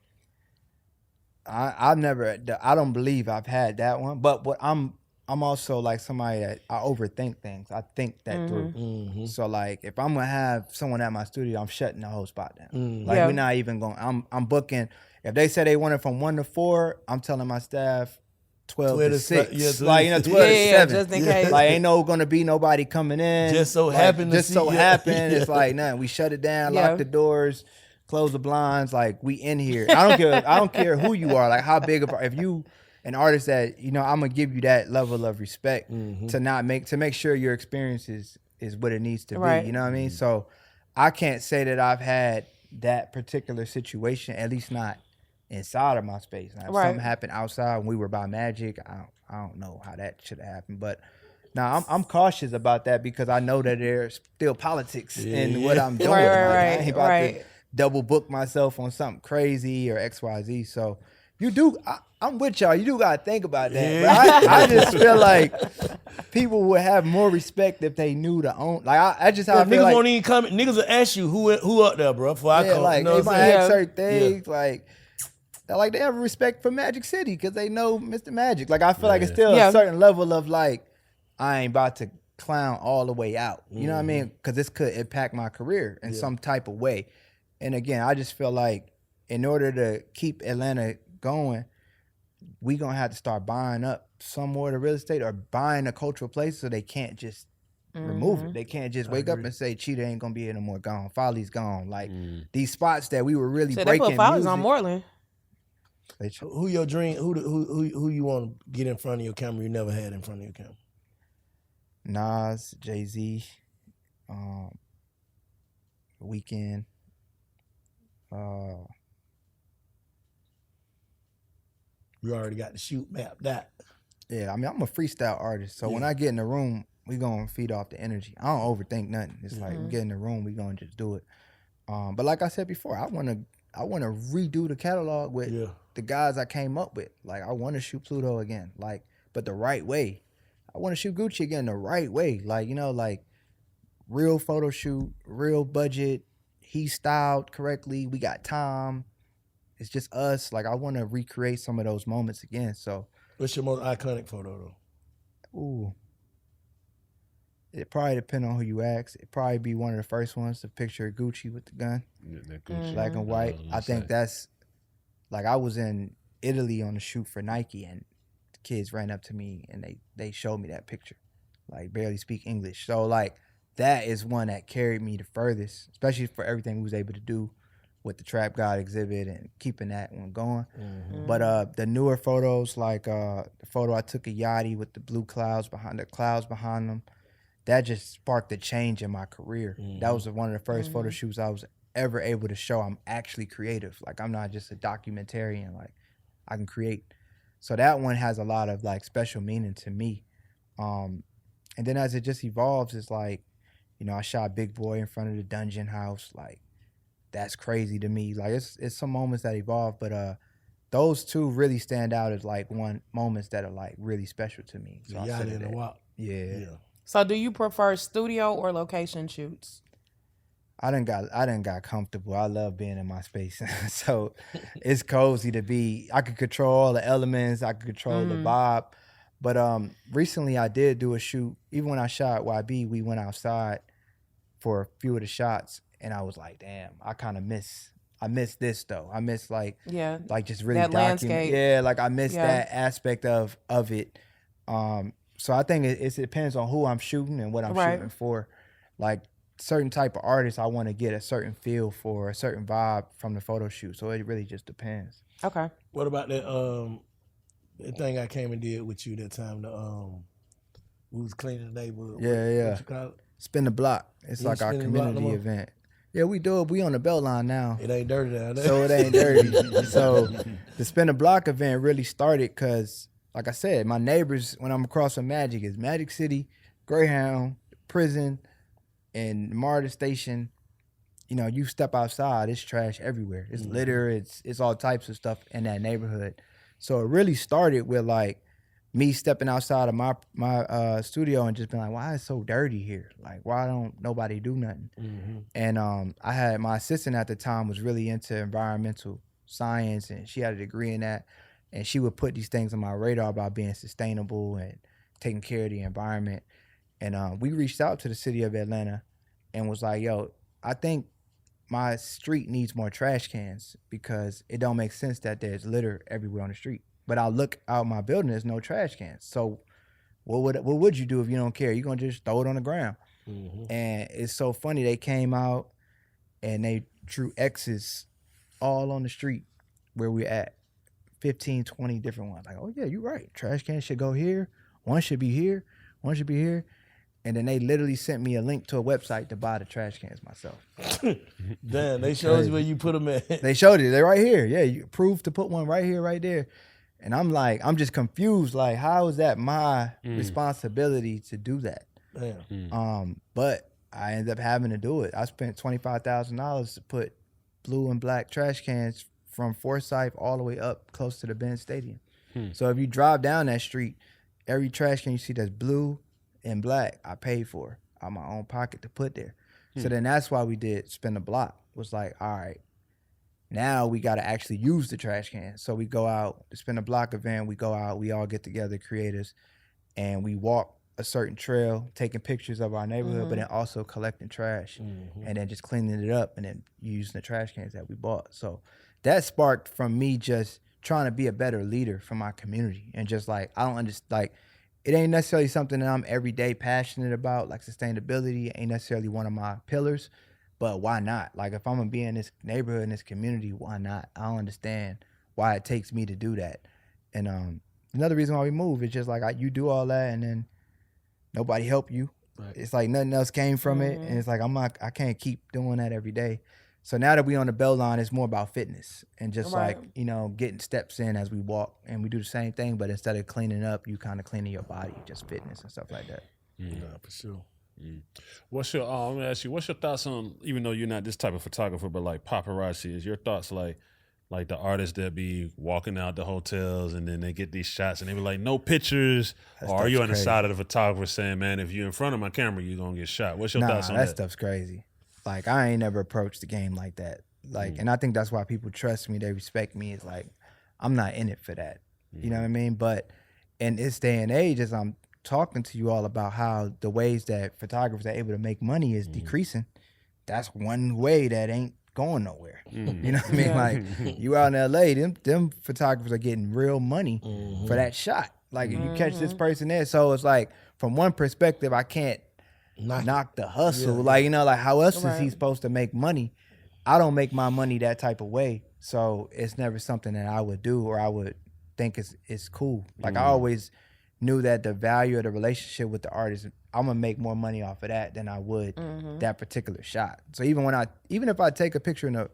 I don't believe I've had that one. But I'm also like somebody that I overthink things. I think that through. Mm-hmm. So like if I'm gonna have someone at my studio, I'm shutting the whole spot down. Mm-hmm. Like we're not even going. I'm booking. If they say they want it from 1 to 4, I'm telling my staff 12 to 6. Yeah, like 12 to 7. Just in case. Like ain't gonna be nobody coming in. Just so like, happen to Just see so you. happen. Yeah. It's like nah. We shut it down. Yeah. Lock the doors. Close the blinds. Like we in here. I don't care who you are. Like how big of if you an artist that I'm gonna give you that level of respect to make sure your experience is what it needs to be. You know what I mean? So I can't say that I've had that particular situation. At least not inside of my space. Now, if something happened outside when we were by Magic, I don't know how that should have happened. But now I'm cautious about that because I know that there's still politics in what I'm doing. I ain't about to double book myself on something crazy or XYZ. So I'm with y'all. You do gotta think about that. Yeah. But I just feel like people would have more respect if they knew the own. Like I just how I feel Niggas like won't even come. Niggas will ask you who up there, bro. Before I come. like You know they what might I'm saying? ask certain things like they have respect for Magic City because they know Mr. Magic. Like I feel like it's still a certain level of like I ain't about to clown all the way out. You know what I mean? Because this could impact my career in some type of way. And again, I just feel like in order to keep Atlanta going, we gonna have to start buying up some more of the real estate or buying a cultural place so they can't just remove it. They can't just wake up and say Cheetah ain't gonna be here no more. Gone. Folly's gone. Like these spots that we were really So breaking. they put Follies music, on Moreland. Who your dream? Who you want to get in front of your camera? You never had in front of your camera. Nas, Jay-Z, Weeknd. You already got the shoot mapped out. Yeah, I mean, I'm a freestyle artist. So when I get in the room, we going to feed off the energy. I don't overthink nothing. It's like we get in the room, we going to just do it. But like I said before, I want to redo the catalog with the guys I came up with. Like, I want to shoot Pluto again, like, but the right way. I want to shoot Gucci again the right way. Like, like real photo shoot, real budget. He's styled correctly. We got time. It's just us. Like, I want to recreate some of those moments again. So, what's your most iconic photo though? ooh, it probably depend on who you ask. It probably be one of the first ones, the picture of Gucci with the gun, black and white. I think that's like I was in Italy on a shoot for Nike, and the kids ran up to me and they showed me that picture. Like barely speak English, so like that is one that carried me the furthest, especially for everything we was able to do with the Trap God exhibit and keeping that one going. But the newer photos, like the photo I took of Yachty with the blue clouds behind them, that just sparked a change in my career. That was one of the first photo shoots I was ever able to show I'm actually creative. Like I'm not just a documentarian, like I can create. So that one has a lot of like special meaning to me. And then as it just evolves, it's like, I shot Big Boy in front of the Dungeon House, like, that's crazy to me. Like it's some moments that evolve, but those two really stand out as like moments that are like really special to me. So Yeah, in a while. Yeah. So do you prefer studio or location shoots? I done got comfortable. I love being in my space. So it's cozy to be. I could control all the elements. I could control the vibe. But recently I did do a shoot. Even when I shot YB, we went outside for a few of the shots, and I was like, damn, I kind of miss this though. I miss like just really that landscape. Yeah, like I miss that aspect of it. So I think it depends on who I'm shooting and what I'm shooting for. Like certain type of artists, I want to get a certain feel for, a certain vibe from the photo shoot. So it really just depends. Okay. What about that thing I came and did with you that time? We was cleaning the neighborhood. Yeah. What you call it? Spin the block. It's like our community event. Yeah, we do it. We on the Beltline now. It ain't dirty down there. So it ain't dirty. So the Spin the Block event really started because, like I said, my neighbors, when I'm across from Magic, is Magic City, Greyhound, prison, and MARTA station. You know, you step outside, it's trash everywhere. It's litter, it's all types of stuff in that neighborhood. So it really started with like me stepping outside of my studio and just being like, why is it so dirty here? Like, why don't nobody do nothing? And I had my assistant at the time was really into environmental science, and she had a degree in that. And she would put these things on my radar about being sustainable and taking care of the environment. And we reached out to the city of Atlanta and was like, yo, I think my street needs more trash cans because it don't make sense that there's litter everywhere on the street. But I look out my building, there's no trash cans. So what would you do if you don't care? You're going to just throw it on the ground. And it's so funny. They came out and they drew X's all on the street where we're at. 15, 20 different ones. Like, oh yeah, you're right. Trash cans should go here. One should be here. One should be here. And then they literally sent me a link to a website to buy the trash cans myself. Damn, they showed you where you put them at. They showed it. They're right here. Yeah, you approved to put one right here, right there. And I'm like, I'm just confused. Like, how is that my responsibility to do that? Damn. But I ended up having to do it. I spent $25,000 to put blue and black trash cans from Forsyth all the way up close to the Benz Stadium. So if you drive down that street, every trash can you see that's blue and black, I paid for out of my own pocket to put there. So then that's why we did Spin the Block. It was like, all right, now we got to actually use the trash can. So we go out, the Spin the Block event, we go out, we all get together, creators, and we walk a certain trail, taking pictures of our neighborhood, but then also collecting trash and then just cleaning it up and then using the trash cans that we bought. So that sparked from me just trying to be a better leader for my community. And just like, I don't understand, like, it ain't necessarily something that I'm every day passionate about, like sustainability ain't necessarily one of my pillars, but why not? Like, if I'm gonna be in this neighborhood, in this community, why not? I don't understand why it takes me to do that. And another reason why we move is just like, you do all that and then nobody help you. Right. It's like nothing else came from it. And it's like, I can't keep doing that every day. So now that we on the Beltline, it's more about fitness and just like, you know, getting steps in as we walk. And we do the same thing, but instead of cleaning up, you kind of cleaning your body, just fitness and stuff like that. Yeah, for sure. What's your, let me ask you, what's your thoughts on, even though you're not this type of photographer, but like paparazzi, is your thoughts like the artists that be walking out the hotels and then they get these shots and they be like, no pictures? Or are you on the side of the photographer saying, man, if you're in front of my camera, you're going to get shot? What's your thoughts on that? That stuff's crazy. Like, I ain't never approached the game like that. Like, and I think that's why people trust me. They respect me. It's like, I'm not in it for that. You know what I mean? But in this day and age, as I'm talking to you all about how the ways that photographers are able to make money is decreasing, that's one way that ain't going nowhere. You know what I mean? Like, you out in LA, them photographers are getting real money for that shot. Like, if you catch this person there. So it's like, from one perspective, I can't knock the hustle. Like, you know, like, how else is he supposed to make money? I don't make my money that type of way. So it's never something that I would do or I would think it's cool. Like, I always knew that the value of the relationship with the artist, I'm gonna make more money off of that than I would that particular shot. So even if I take a picture in a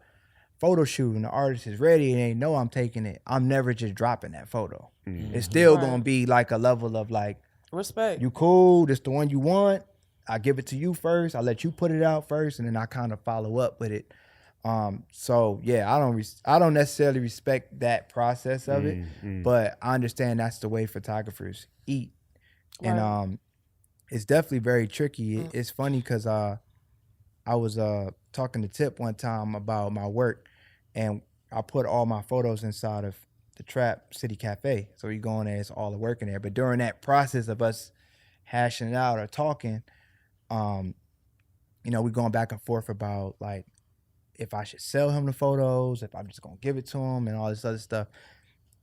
photo shoot and the artist is ready and they know I'm taking it, I'm never just dropping that photo. It's still gonna be like a level of like, respect. You cool, this the one you want. I give it to you first. I let you put it out first, and then I kind of follow up with it. So yeah, I don't necessarily respect that process of it, but I understand that's the way photographers eat, and it's definitely very tricky. It's funny because I I was talking to Tip one time about my work, and I put all my photos inside of the Trap City Cafe. So you go in there, it's all the work in there. But during that process of us hashing it out or talking, you know, we going back and forth about like if I should sell him the photos, if I'm just gonna give it to him and all this other stuff.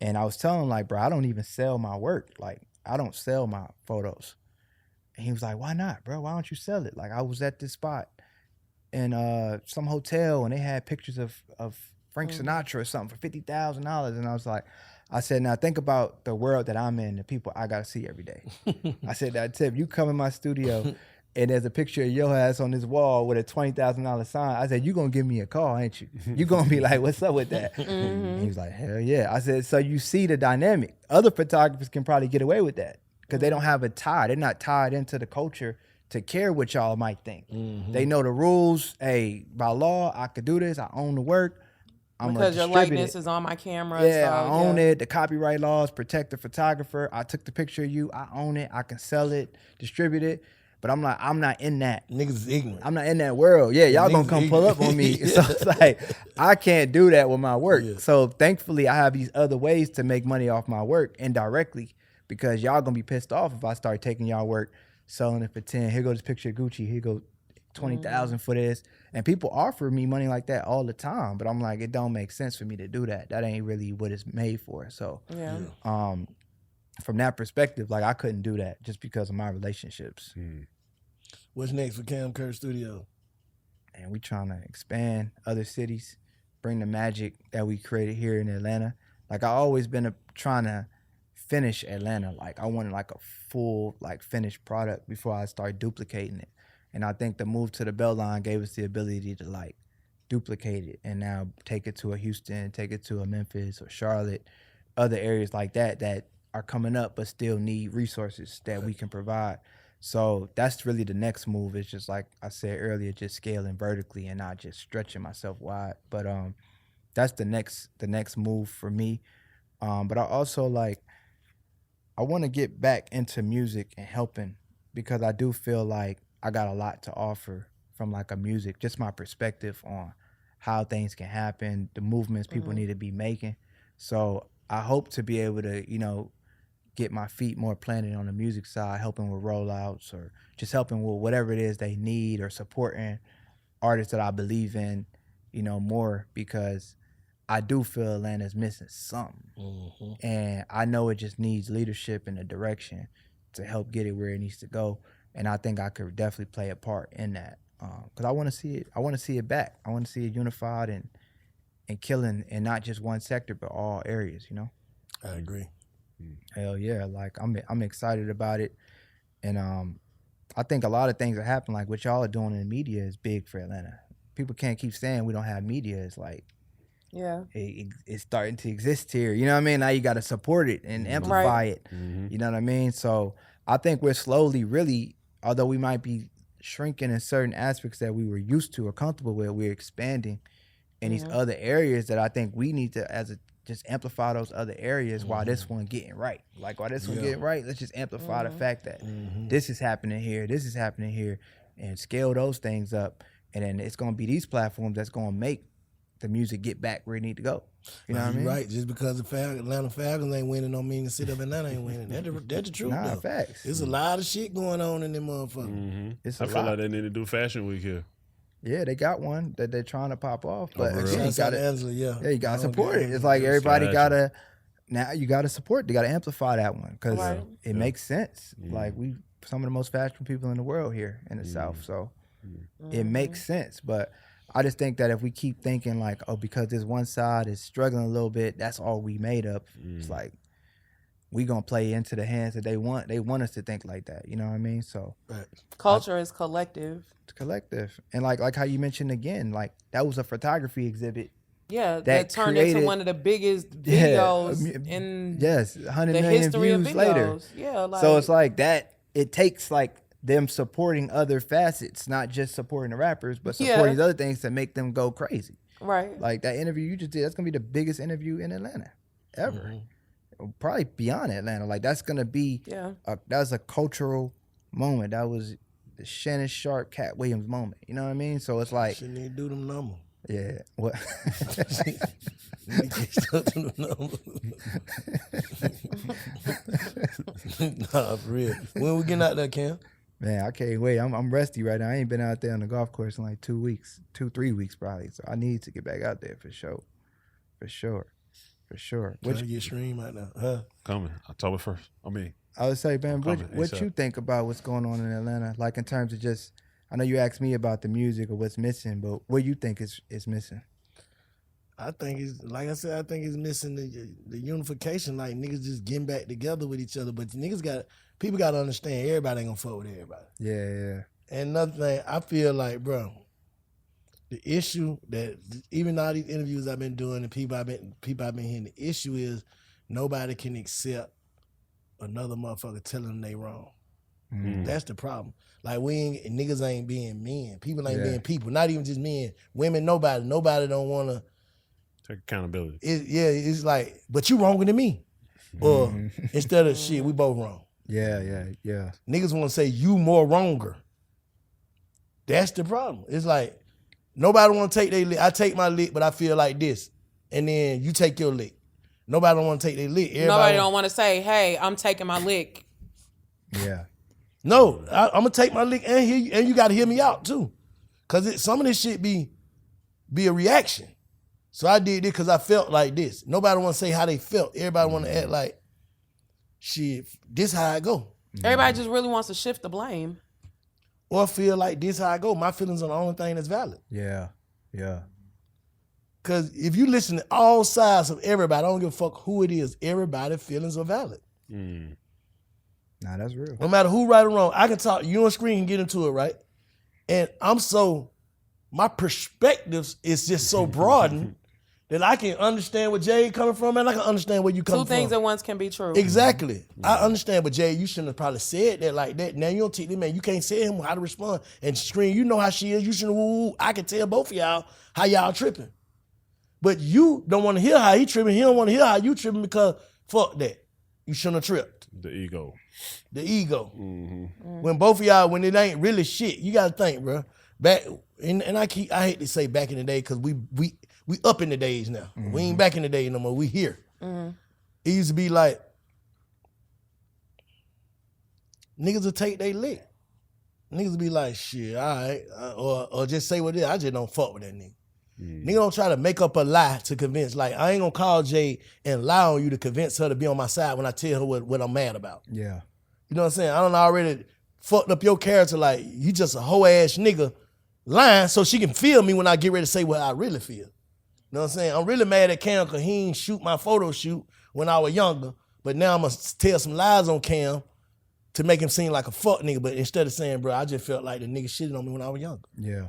And I was telling him like, bro, I don't even sell my work. Like I don't sell my photos. And he was like, why not, bro? Why don't you sell it? Like I was at this spot in some hotel and they had pictures of Frank Sinatra or something for $50,000. And I was like, I said, now think about the world that I'm in, the people I gotta see every day. I said, that Tip, you come in my studio and there's a picture of your ass on this wall with a $20,000 sign. I said, you gonna give me a call, ain't you? You gonna be like, what's up with that? And he was like, hell yeah. I said, so you see the dynamic. Other photographers can probably get away with that because they don't have a tie. They're not tied into the culture to care what y'all might think. They know the rules. Hey, by law, I could do this. I own the work. Because your likeness is on my camera. Yeah, so, I own it. The copyright laws protect the photographer. I took the picture of you. I own it. I can sell it, distribute it. But I'm like, I'm not in that. Niggas is ignorant. I'm not in that world. Yeah, y'all gonna come pull up on me. So it's like, I can't do that with my work. Yeah. So thankfully, I have these other ways to make money off my work indirectly because y'all gonna be pissed off if I start taking y'all work, selling it for 10. Here goes this picture of Gucci. Here goes 20,000 for this. And people offer me money like that all the time. But I'm like, it don't make sense for me to do that. That ain't really what it's made for. So from that perspective, like I couldn't do that just because of my relationships. What's next for Cam Kirk Studio? And we trying to expand other cities, bring the magic that we created here in Atlanta. Like I always been trying to finish Atlanta. Like I wanted like a full like finished product before I start duplicating it. And I think the move to the Beltline gave us the ability to like duplicate it and now take it to a Houston, take it to a Memphis or Charlotte, other areas like that that are coming up but still need resources that we can provide. So that's really the next move. It's just like I said earlier, just scaling vertically and not just stretching myself wide. But that's the next move for me. But I also like, I want to get back into music and helping because I do feel like I got a lot to offer from like a music, just my perspective on how things can happen, the movements people need to be making. So I hope to be able to, you know, get my feet more planted on the music side, helping with rollouts or just helping with whatever it is they need or supporting artists that I believe in, you know, more because I do feel Atlanta's missing something. And I know it just needs leadership and a direction to help get it where it needs to go. And I think I could definitely play a part in that because I want to see it. I want to see it back. I want to see it unified and killing in not just one sector but all areas. You know. I agree. Hell yeah! Like I'm excited about it, and I think a lot of things that happen, like what y'all are doing in the media, is big for Atlanta. People can't keep saying we don't have media. It's like, it's starting to exist here. You know what I mean? Now you got to support it and amplify it. You know what I mean? So I think we're slowly, really, although we might be shrinking in certain aspects that we were used to or comfortable with, we're expanding in these other areas that I think we need to, just amplify those other areas while this one getting right. Like while this one getting right, let's just amplify the fact that this is happening here, this is happening here, and scale those things up. And then it's gonna be these platforms that's gonna make the music get back where it need to go. You know what I mean? Right. Just because the Atlanta Falcons ain't winning don't mean the city of Atlanta ain't winning. That's the truth. Nah, though. facts. There's a lot of shit going on in them motherfuckers. I feel like they need to do Fashion Week here. Yeah, they got one that they're trying to pop off, but again, you gotta gotta support it. It's like everybody gotta support. They gotta amplify that one because it makes sense. Like we some of the most fashionable people in the world here in the South, so it makes sense. But I just think that if we keep thinking like, oh, because this one side is struggling a little bit, that's all we made up. It's like we gonna play into the hands that they want. They want us to think like that. You know what I mean? So culture is collective. It's collective, and like how you mentioned again, like that was a photography exhibit. Yeah, that turned into one of the biggest videos in 100 the million history views of videos. later. Yeah, like, so it's like that. It takes like them supporting other facets, not just supporting the rappers, but supporting these other things to make them go crazy. Right. Like that interview you just did. That's gonna be the biggest interview in Atlanta ever. Probably beyond Atlanta. Like that's gonna be. That was a cultural moment. That was the Shannon Sharp, Cat Williams moment. You know what I mean? So it's like, Shouldn't even do them numbers. yeah, what? Need to get stuck to them numbers. Nah, for real. When we getting out there, Cam? Man, I can't wait. I'm rusty right now. I ain't been out there on the golf course in like 2 weeks, 3 weeks probably. So I need to get back out there for sure. For sure. Trying to get stream out now, huh? Coming October 1st. I would say, man, what ASAP. you think about what's going on in Atlanta? Like in terms of just, I know you asked me about the music or what's missing, but what you think is missing? I think it's, like I said, I think it's missing the unification, like niggas just getting back together with each other. But people got to understand, everybody ain't gonna fuck with everybody. Yeah. And another thing, I feel like, bro, the issue that even all these interviews I've been doing and people I've been hearing, the issue is nobody can accept another motherfucker telling them they wrong. That's the problem. Like niggas ain't being men. People ain't being people. Not even just men. Women, nobody don't want to Take accountability. It's like, but you wronger than me. Or instead of shit, we both wrong. Yeah. Niggas want to say you more wronger. That's the problem. It's like, nobody want to take their lick. I take my lick, but I feel like this. And then you take your lick. Nobody don't want to take their lick. Nobody don't want to say, hey, I'm taking my lick. Yeah. No, I'm going to take my lick and hear you, and you got to hear me out too. Because some of this shit be a reaction. So I did this because I felt like this. Nobody want to say how they felt. Everybody want to act like, shit, this how I go. Everybody just really wants to shift the blame. Or feel like this how I go. My feelings are the only thing that's valid. Yeah. Because if you listen to all sides of everybody, I don't give a fuck who it is, everybody's feelings are valid. Nah, that's real. No matter who right or wrong, I can talk, you on screen and get into it, right? And my perspectives is just so broadened that I can understand where Jay coming from and I can understand where you coming from. Two things at once can be true. Exactly. I understand, but Jay, you shouldn't have probably said that like that. Now you don't teach me, man, you can't say him how to respond. And screen, you know how she is. You shouldn't, woo. I can tell both of y'all how y'all tripping. But you don't want to hear how he tripping. He don't want to hear how you tripping because fuck that. You shouldn't have tripped. The ego. When both of y'all, when it ain't really shit, you gotta think, bro. Back and I hate to say back in the day because we up in the days now. We ain't back in the day no more. We here. It used to be like niggas would take they lick. Niggas would be like, shit, all right, or just say what it is. I just don't fuck with that nigga. Nigga don't try to make up a lie to convince. Like, I ain't gonna call Jay and lie on you to convince her to be on my side when I tell her what I'm mad about. Yeah. You know what I'm saying? I done already fucked up your character. Like, you just a hoe ass nigga lying so she can feel me when I get ready to say what I really feel. You know what I'm saying? I'm really mad at Cam because he ain't shoot my photo shoot when I was younger. But now I'm gonna tell some lies on Cam to make him seem like a fuck nigga. But instead of saying, bro, I just felt like the nigga shitted on me when I was younger. Yeah.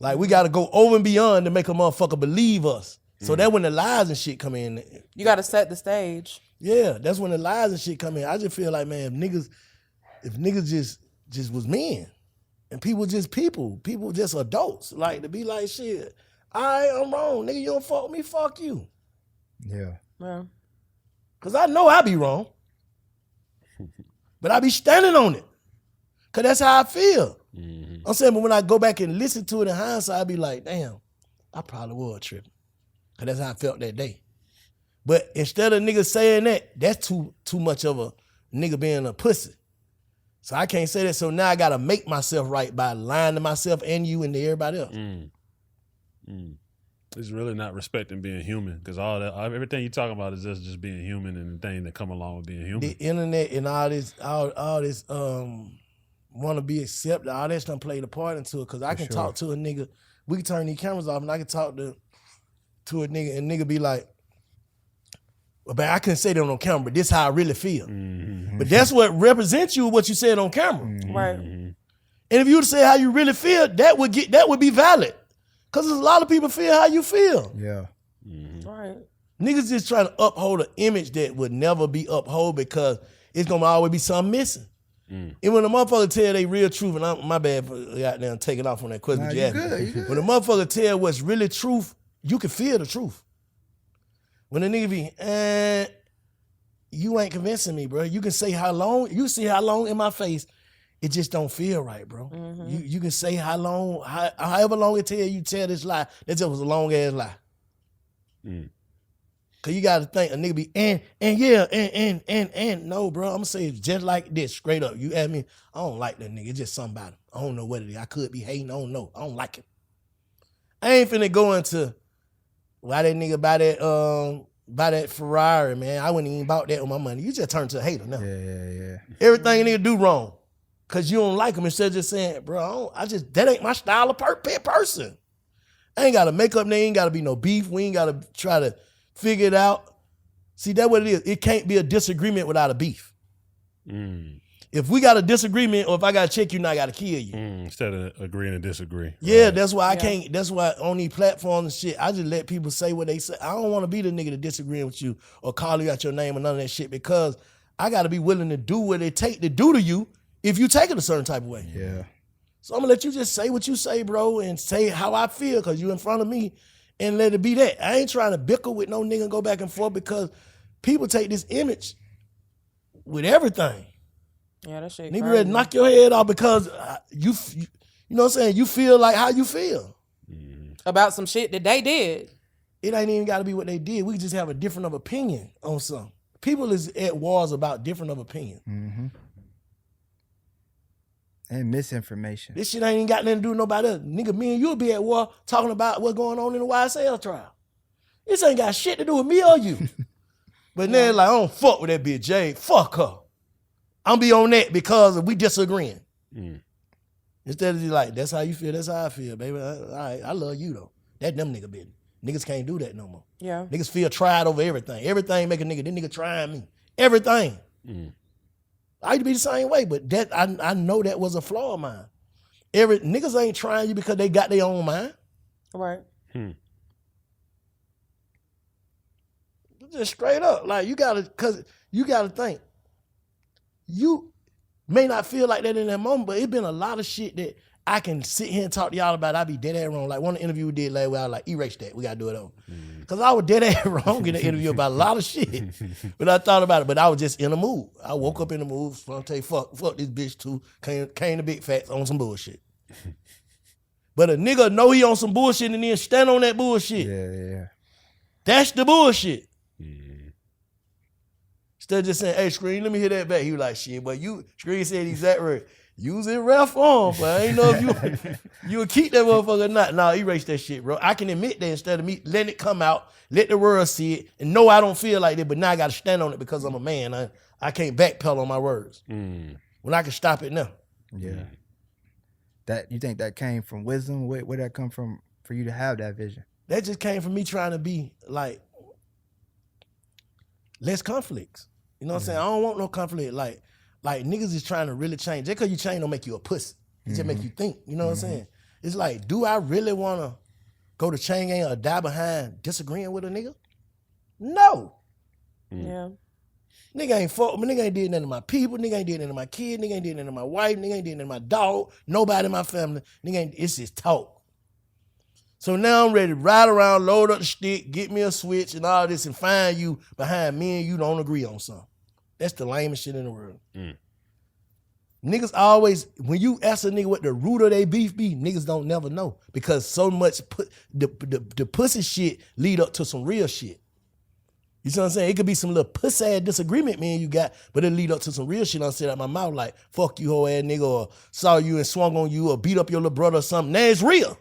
Like, we got to go over and beyond to make a motherfucker believe us. So that when the lies and shit come in. You got to set the stage. Yeah, that's when the lies and shit come in. I just feel like, man, if niggas just was men and people just people just adults, like to be like, shit, I'm wrong. Nigga, you don't fuck with me, fuck you. Yeah. Because I know I be wrong. But I be standing on it. Because that's how I feel. I'm saying, but when I go back and listen to it in hindsight, I be like, damn, I probably was tripping. Because that's how I felt that day. But instead of niggas saying that, that's too much of a nigga being a pussy. So I can't say that. So now I got to make myself right by lying to myself and you and to everybody else. It's really not respecting being human because all that, everything you talking about is just being human and the thing that come along with being human. The internet and all this want to be accepted, all that stuff played a part into it. Because I can talk to a nigga, we can turn these cameras off and I can talk to a nigga and nigga be like, well, man, I couldn't say that on camera, but this is how I really feel. But that's what represents you, what you said on camera. Right. And if you would say how you really feel, that would be valid. Because there's a lot of people feel how you feel. Yeah. Right. Niggas just trying to uphold an image that would never be upheld because it's going to always be something missing. And when a motherfucker tell they real truth, and my bad for goddamn taking off on that question, You good. when a motherfucker tell what's really truth, you can feel the truth. When a nigga be, you ain't convincing me, bro. You can say how long, you see how long in my face it just don't feel right, bro. You can say however long it you tell this lie, that just was a long ass lie. Cause you gotta think a nigga be and no, bro. I'm gonna say it just like this, straight up. You ask me, I don't like that nigga. It's just something about him. I don't know what it is. I could be hating. I don't know. I don't like him. I ain't finna go into why that nigga buy that Ferrari, man. I wouldn't even bought that with my money. You just turn to a hater now. Yeah. Everything a nigga do wrong. Cause you don't like him instead of just saying, bro, that ain't my style of person. I ain't gotta make up, there ain't gotta be no beef. We ain't gotta try to figure it out. See, that's what it is. It can't be a disagreement without a beef. If we got a disagreement or if I gotta check you, now I gotta kill you. Instead of agreeing to disagree. Yeah, right. That's why I can't, that's why on these platforms and shit, I just let people say what they say. I don't wanna be the nigga that disagreeing with you or call you out your name or none of that shit, because I gotta be willing to do what it take to do to you if you take it a certain type of way. Yeah. So I'm gonna let you just say what you say, bro, and say how I feel, because you in front of me, and let it be that. I ain't trying to bicker with no nigga and go back and forth, because people take this image with everything. Yeah, that shit Nigga ready to knock your head off because you know what I'm saying? You feel like how you feel. About some shit that they did. It ain't even got to be what they did. We just have a different of opinion on something. People is at wars about different of opinion. And misinformation. This shit ain't even got nothing to do with nobody else. Nigga, me and you'll be at war talking about what's going on in the YSL trial. This ain't got shit to do with me or you. But now like, I don't fuck with that bitch Jade. Fuck her. I'm be on that because we disagreeing. Instead of just like, that's how you feel, that's how I feel, baby. I love you though. That them nigga business. Niggas can't do that no more. Yeah. Niggas feel tried over everything. Everything make a nigga, this nigga trying me. Everything. I used to be the same way, but that I know that was a flaw of mine. Niggas ain't trying you because they got their own mind. Right. Just straight up. Like you gotta think. You may not feel like that in that moment, but it's been a lot of shit that I can sit here and talk to y'all about. I be dead ass wrong. Like one of the interview we did last week, I was like, erase that. We gotta do it over. Cause I was dead ass wrong in the interview about a lot of shit. But I thought about it, but I was just in a mood. I woke up in the mood, so I'm tell you, fuck this bitch too. Came to Big Facts on some bullshit. But a nigga know he on some bullshit and then stand on that bullshit. Yeah. That's the bullshit. Instead of just saying, hey, Screen, let me hear that back. He was like, shit, but Screen said the exact word. Use it rare form, but I ain't know if you would keep that motherfucker or not. Nah, erase that shit, bro. I can admit that instead of me letting it come out, let the world see it, and know I don't feel like that, but now I got to stand on it because I'm a man. I can't backpedal on my words. When I can stop it now. Yeah. That you think that came from wisdom? Where that come from for you to have that vision? That just came from me trying to be like less conflicts. You know what I'm saying? I don't want no conflict. Like niggas is trying to really change. Just because you change don't make you a pussy. It just make you think. You know what I'm saying? It's like, do I really want to go to chain gang or die behind disagreeing with a nigga? No. Yeah. Nigga ain't fought me. Nigga ain't did nothing to my people. Nigga ain't did nothing to my kid. Nigga ain't did nothing to my wife. Nigga ain't did nothing to my dog. Nobody in my family. Nigga ain't, it's just talk. So now I'm ready to ride around, load up the stick, get me a switch and all this and find you behind me and you don't agree on something. That's the lamest shit in the world. Niggas always, when you ask a nigga what the root of their beef be, niggas don't never know. Because so much, the pussy shit lead up to some real shit. You see what I'm saying? It could be some little pussy ass disagreement, man, you got, but it lead up to some real shit. I said out my mouth like, fuck you, hoe ass nigga, or saw you and swung on you, or beat up your little brother or something. Now it's real.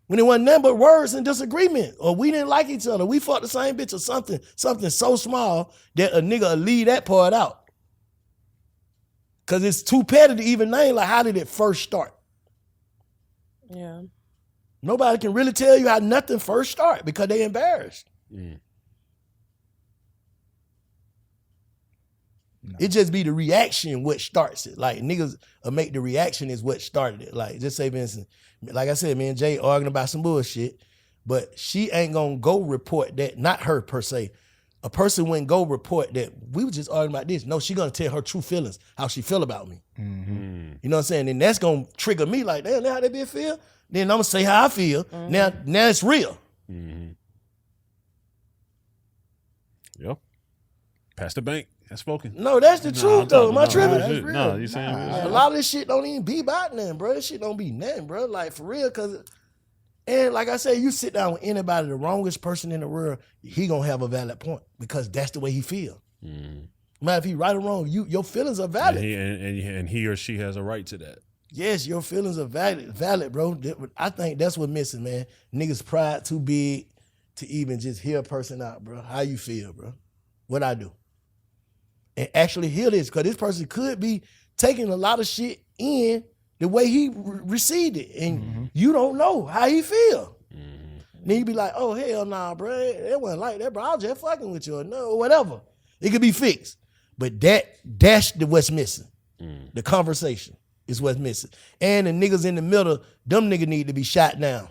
When it wasn't nothing but words and disagreement, or we didn't like each other, we fought the same bitch or something so small that a nigga will leave that part out. Cause it's too petty to even name, like how did it first start? Yeah. Nobody can really tell you how nothing first started because they embarrassed. No. It just be the reaction what starts it. Like niggas make the reaction is what started it. Like just say for instance, like I said, me and Jay arguing about some bullshit, but she ain't gonna go report that, not her per se. A person wouldn't go report that we were just arguing about this. No, she gonna tell her true feelings, how she feel about me. You know what I'm saying? And that's gonna trigger me like, damn, how that bitch feel? Then I'm gonna say how I feel. Now it's real. Yep. Pass the bank. That's spoken. No, that's the truth though. Am I tripping? That's real. No, you saying A lot of this shit don't even be about nothing, bro. This shit don't be nothing, bro. Like for real, and like I said, you sit down with anybody, the wrongest person in the world, he gonna have a valid point because that's the way he feel. Matter if he right or wrong, your feelings are valid. And he or she has a right to that. Yes, your feelings are valid, bro. I think that's what missing, man. Niggas pride too big to even just hear a person out, bro. How you feel, bro? What I do? And actually hear this, because this person could be taking a lot of shit in the way he received it, and you don't know how he feel. Then you be like, oh, hell nah, bro. It wasn't like that, bro. I was just fucking with you or no, whatever. It could be fixed. But that's what's missing. The conversation is what's missing. And the niggas in the middle, them niggas need to be shot down.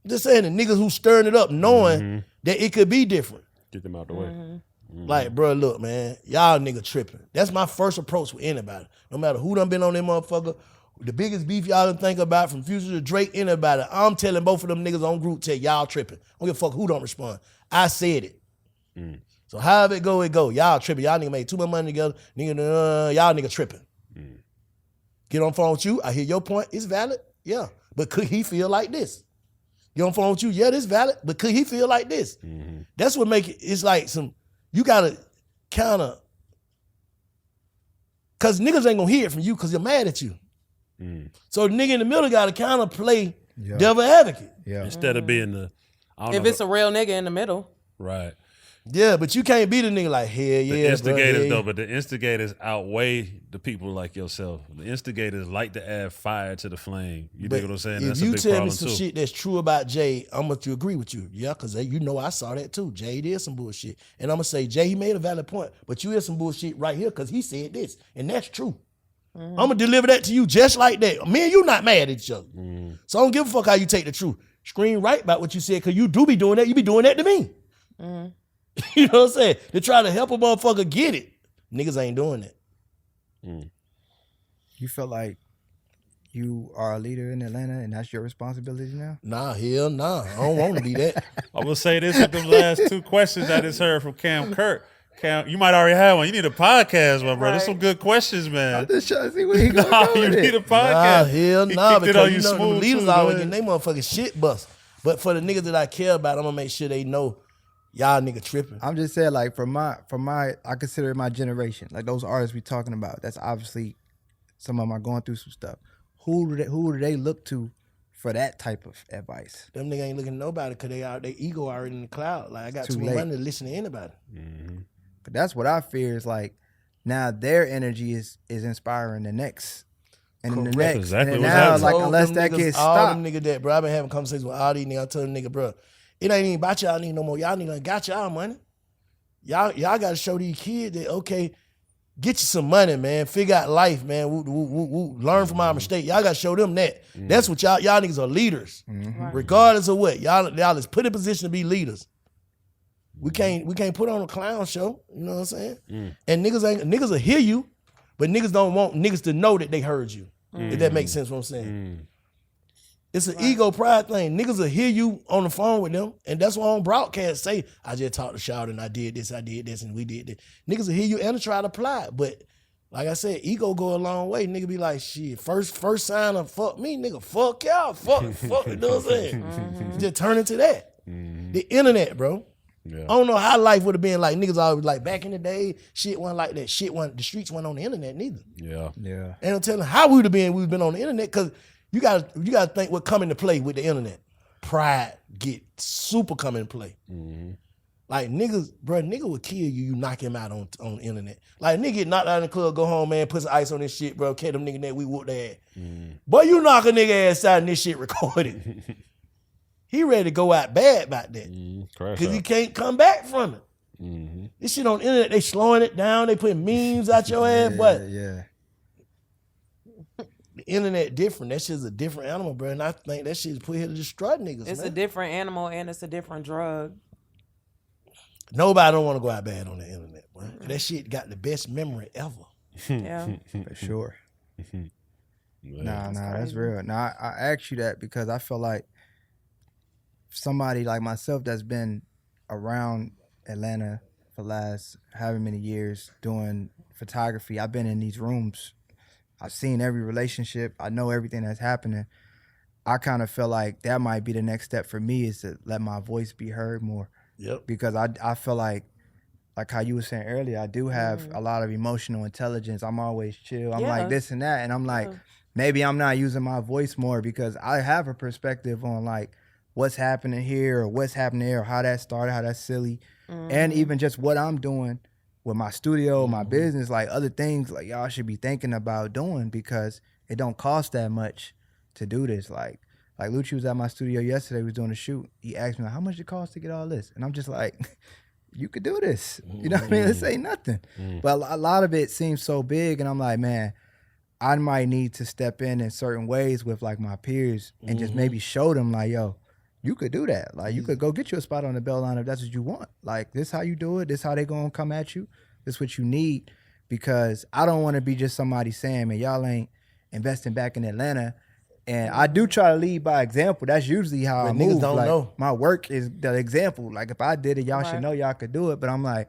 Just saying, the niggas who stirring it up knowing that it could be different. Get them out the way. Like, bro, look, man, y'all nigga tripping. That's my first approach with anybody. No matter who done been on them motherfucker, the biggest beef y'all done think about from Future to Drake, anybody, I'm telling both of them niggas on group chat, y'all tripping. I don't give a fuck who don't respond. I said it. So however it go, it go. Y'all tripping. Y'all nigga made too much money together. Y'all nigga tripping. Get on phone with you. I hear your point. It's valid. Yeah. But could he feel like this? Get on phone with you. Yeah, this valid. But could he feel like this? That's what make it, it's like you gotta kind of, cause niggas ain't gonna hear it from you cause you're mad at you. So the nigga in the middle gotta kind of play devil advocate. Instead of being the, if it's a real nigga in the middle. Right. Yeah, but you can't be the nigga like, hell yeah, The instigators, bro, though, but the instigators outweigh the people like yourself. The instigators like to add fire to the flame. You dig what I'm saying? If That's a you big tell me problem some too. shit that's true about Jay, I'm going to agree with you. Yeah, because you know I saw that too. Jay did some bullshit. And I'm going to say, Jay, he made a valid point, but you hear some bullshit right here because he said this, and that's true. I'm going to deliver that to you just like that. Me and you not mad at each other. So I don't give a fuck how you take the truth. Scream right about what you said because you do be doing that. You be doing that to me. You know what I'm saying? To try to help a motherfucker get it. Niggas ain't doing that. You feel like you are a leader in Atlanta and that's your responsibility now? Nah, hell nah. I don't want to be that. I will say this with the last two questions I just heard from Kirk. Cam, you might already have one. You need a podcast, my brother. There's some good questions, man. I'm just trying to see where he going No, with you it. need a Nah, podcast. hell He nah. kicked it Because on you know the smooth leaders too, always man. getting they motherfucking shit bust. But for the niggas that I care about, I'm gonna make sure they know y'all nigga tripping. I'm just saying, like, from my, I consider it my generation. Like those artists we talking about. That's obviously some of them are going through some stuff. Who do they look to for that type of advice? Them niggas ain't looking at nobody because they ego already in the cloud. Like I got too much late. money to listen to anybody. But that's what I fear is like now their energy is inspiring the next. And then the Correct. next. Exactly and what's now, happening. like, Told unless them that niggas, gets all stopped. them niggas that, bro, I've been having conversations with all these niggas. I tell them nigga, bro, it ain't even about y'all niggas no more. Y'all niggas got y'all money. Y'all got to show these kids that, okay, get you some money, man. Figure out life, man. Learn from our mistake. Y'all got to show them that. That's what y'all niggas are leaders. Regardless of what. Y'all is put in position to be leaders. We can't put on a clown show. You know what I'm saying? And niggas will hear you, but niggas don't want niggas to know that they heard you. If that makes sense what I'm saying. It's an ego pride thing. Niggas will hear you on the phone with them, and that's why on broadcast say, I just talked to Shout and I did this, and we did this. Niggas will hear you and try to apply it. But like I said, ego go a long way. Nigga be like, shit, first sign of fuck me, nigga, fuck y'all, fuck, you know what I'm saying? Just turn into that. The internet, bro. Yeah. I don't know how life would have been like. Niggas always like back in the day, shit wasn't like that. The streets wasn't on the internet neither. Yeah. Yeah. And I'm telling how we've been on the internet, because you gotta think what come into play with the internet. Pride get super come into play. Like niggas, bro, nigga would kill you knock him out on the internet. Like nigga get knocked out in the club, go home, man, put some ice on this shit, bro, catch them nigga that we whooped their ass. Boy, you knock a nigga ass out and this shit recorded. He ready to go out bad about that. Because he can't come back from it. This shit on the internet, they slowing it down, they putting memes out your ass, but Yeah. the internet different. That shit's a different animal, bro. And I think that shit's put here to destroy niggas, It's man. a different animal and it's a different drug. Nobody don't want to go out bad on the internet, bro. That shit got the best memory ever. Yeah. For sure. Yeah. Nah, that's real. Nah, I asked you that because I feel like somebody like myself that's been around Atlanta for the last however many years doing photography. I've been in these rooms. I've seen every relationship. I know everything that's happening. I kind of feel like that might be the next step for me, is to let my voice be heard more. Yep. Because I feel like how you were saying earlier, I do have a lot of emotional intelligence. I'm always chill. I'm like this and that. And I'm like, maybe I'm not using my voice more because I have a perspective on like what's happening here or what's happening there or how that started, how that's silly. And even just what I'm doing with my studio, my business, like other things like y'all should be thinking about doing because it don't cost that much to do this. Like Lucci was at my studio yesterday, was doing a shoot. He asked me, like, how much it costs to get all this? And I'm just like, you could do this. You know what I mean? This ain't nothing. But a lot of it seems so big, and I'm like, man, I might need to step in certain ways with like my peers and just maybe show them like, yo, you could do that. Like you could go get you a spot on the bell line if that's what you want. Like this how you do it. This how they gonna come at you. This what you need, because I don't want to be just somebody saying, man, y'all ain't investing back in Atlanta. And I do try to lead by example. That's usually how I move. Niggas don't know. My work is the example. Like if I did it, y'all should know y'all could do it. But I'm like,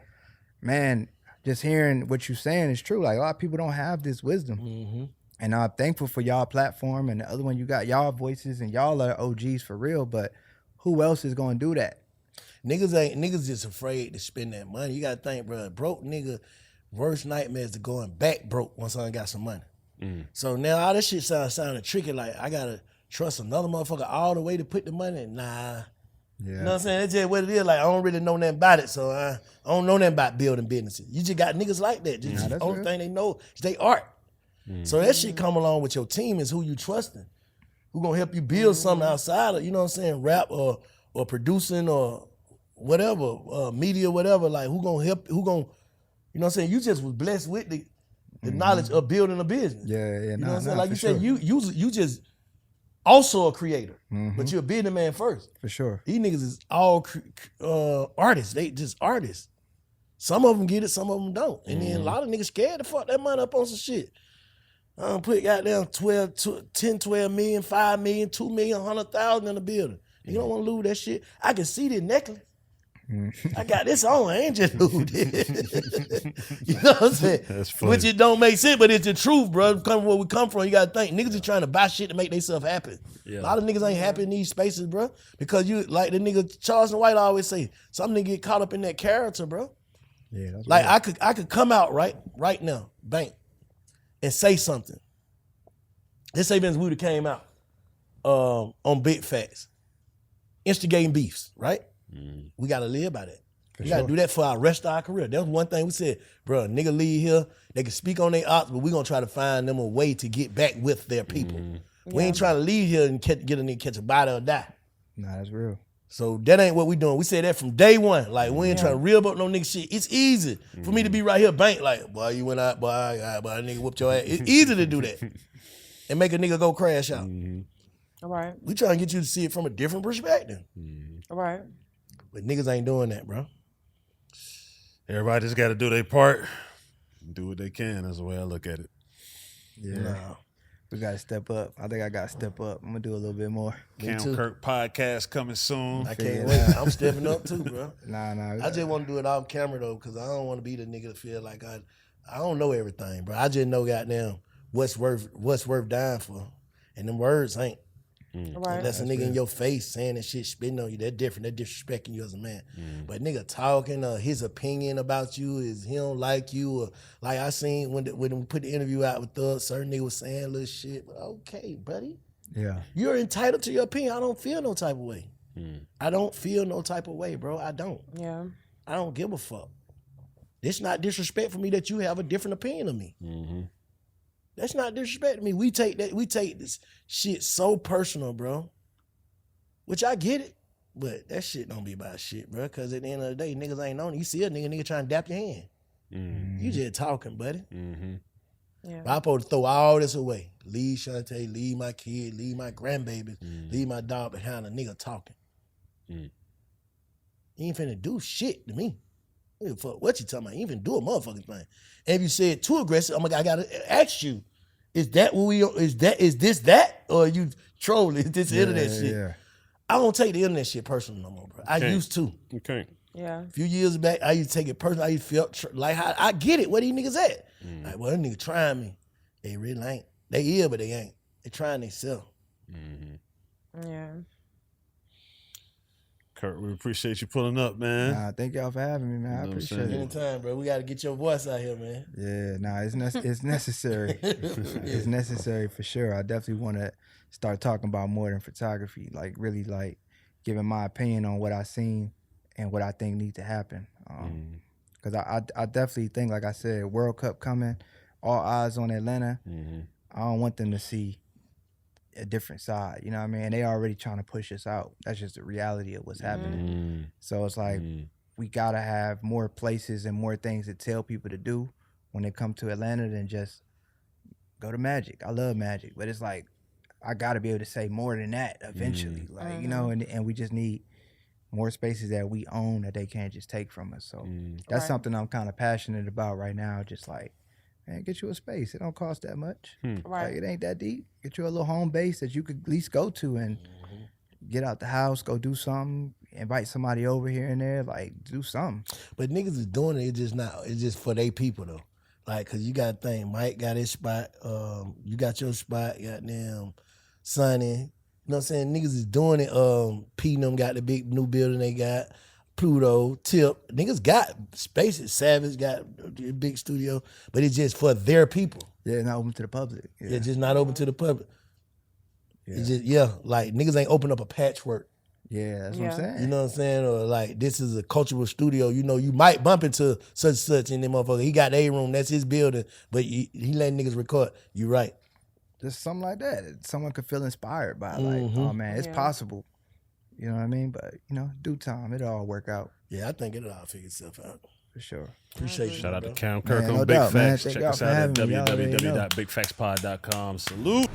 man, just hearing what you're saying is true. Like a lot of people don't have this wisdom. And I'm thankful for y'all platform and the other one you got y'all voices and y'all are OGs for real. But who else is gonna do that? Niggas just afraid to spend that money. You gotta think, bro, broke nigga, worst nightmare is to going back broke once I got some money. So now all this shit sounding tricky. Like I gotta trust another motherfucker all the way to put the money in. Nah. Yeah. You know what I'm saying? That's just what it is. Like I don't really know nothing about it. So I don't know nothing about building businesses. You just got niggas like that. Just the only thing they know is they art. So that shit come along with your team is who you trusting. Who gonna help you build something outside of, you know what I'm saying, rap or producing or whatever, media, whatever. Like who gonna help, who gonna, you know what I'm saying? You just was blessed with the knowledge of building a business. Yeah. You know what I'm saying? Like you said, you just also a creator, but you're a business man first. For sure. These niggas is all artists. They just artists. Some of them get it, some of them don't. And then a lot of niggas scared to fuck that money up on some shit. I don't put goddamn 10, 12 million, 5 million, 2 million, 100,000 in the building. You don't want to lose that shit. I can see this necklace. I got this on. I ain't just lose this. You know what I'm saying? That's funny. Which it don't make sense, but it's the truth, bro. Come where we come from, you got to think. Niggas is trying to buy shit to make themselves happy. Yeah. A lot of niggas ain't happy in these spaces, bro. Because you, like the nigga Charles and White always say, some nigga get caught up in that character, bro. Yeah, that's Like right. I could come out right now, bank, and say something. Let's say Vince Wooder came out on Big Facts, instigating beefs, right? We gotta live by that. We gotta do that for our rest of our career. That was one thing we said, bro, nigga leave here, they can speak on their ops, but we gonna try to find them a way to get back with their people. We ain't trying to leave here and get a nigga catch a body or die. Nah, that's real. So that ain't what we doing. We said that from day one. Like we ain't trying to reel up no nigga shit. It's easy for me to be right here, bank, like, boy, you went out, boy, nigga whooped your ass. It's easy to do that. And make a nigga go crash out. All right. We trying to get you to see it from a different perspective. All right. But niggas ain't doing that, bro. Everybody just got to do their part, do what they can. That's the way I look at it. Yeah. Nah. We gotta step up. I think I gotta step up. I'm gonna do a little bit more. Cam too. Kirk podcast coming soon. I Figure can't it wait. out. I'm stepping up too, bro. Nah. I just want to do it off camera though, because I don't want to be the nigga that feel like I don't know everything, bro. I just know goddamn what's worth dying for. And them words ain't. All right. Unless a nigga in your face saying that shit, spitting on you, that's different. That's disrespecting you as a man. But nigga talking his opinion about you is he don't like you. Or like I seen when we put the interview out with Thug, certain nigga was saying little shit. But okay, buddy. Yeah. You're entitled to your opinion. I don't feel no type of way. I don't feel no type of way, bro. I don't. Yeah. I don't give a fuck. It's not disrespect for me that you have a different opinion of me. That's not disrespect to me. We take this shit so personal, bro. Which I get it, but that shit don't be about shit, bro. Cause at the end of the day, niggas ain't on it. You see a nigga trying to dap your hand. You just talking, buddy. Yeah. But I'm supposed to throw all this away. Leave Shantae, leave my kid, leave my grandbabies, leave my dog behind a nigga talking. You ain't finna do shit to me. Fuck what you talking about? You ain't finna do a motherfucking thing. And if you say it too aggressive, I gotta ask you, is this that? Or are you trolling? Is this internet shit? Yeah. I don't take the internet shit personal no more, bro. I used to. Okay. Yeah. A few years back, I used to take it personal. I used to feel like how I get it. Where these niggas at? Like, well, them niggas trying me. They really ain't. They is, but they ain't. They trying themselves. Yeah. Kirk, we appreciate you pulling up, man. Nah, thank y'all for having me, man. I appreciate it. Anytime, bro. We got to get your voice out here, man. Yeah, nah, it's necessary. It's necessary for sure. I definitely want to start talking about more than photography, like really like giving my opinion on what I seen and what I think needs to happen. Because I definitely think, like I said, World Cup coming, all eyes on Atlanta. I don't want them to see a different side, you know what I mean? They already trying to push us out. That's just the reality of what's happening. So it's like we gotta have more places and more things to tell people to do when they come to Atlanta than just go to Magic. I love Magic, but it's like I gotta be able to say more than that eventually. Like, you know, and we just need more spaces that we own that they can't just take from us. So that's something I'm kind of passionate about right now. Just like, man, get you a space. It don't cost that much. Like, it ain't that deep. Get you a little home base that you could at least go to and get out the house, go do something, invite somebody over here and there, like do something. But niggas is doing it. It's just for they people though. Like, cause you got to think, Mike got his spot. You got your spot. Goddamn, Sonny. You know what I'm saying? Niggas is doing it. P and them got the big new building they got. Pluto, Tip, niggas got spaces. Savage got a big studio, but it's just for their people. Yeah, not open to the public. Yeah. It's just not open to the public. It's just, like niggas ain't open up a patchwork. Yeah, that's what I'm saying. You know what I'm saying? Or like, this is a cultural studio. You know, you might bump into such in them motherfucker. He got a room, that's his building, but he letting niggas record. You right. Just something like that. Someone could feel inspired by like, oh man, it's possible. You know what I mean? But, you know, due time, it'll all work out. Yeah, I think it'll all figure itself out. For sure. Appreciate you. Shout out bro. to Cam Kirk Man, on no Big doubt, man. Facts. Thank Check y'all us for out at having me. Y'all already know. www.bigfactspod.com. Salute.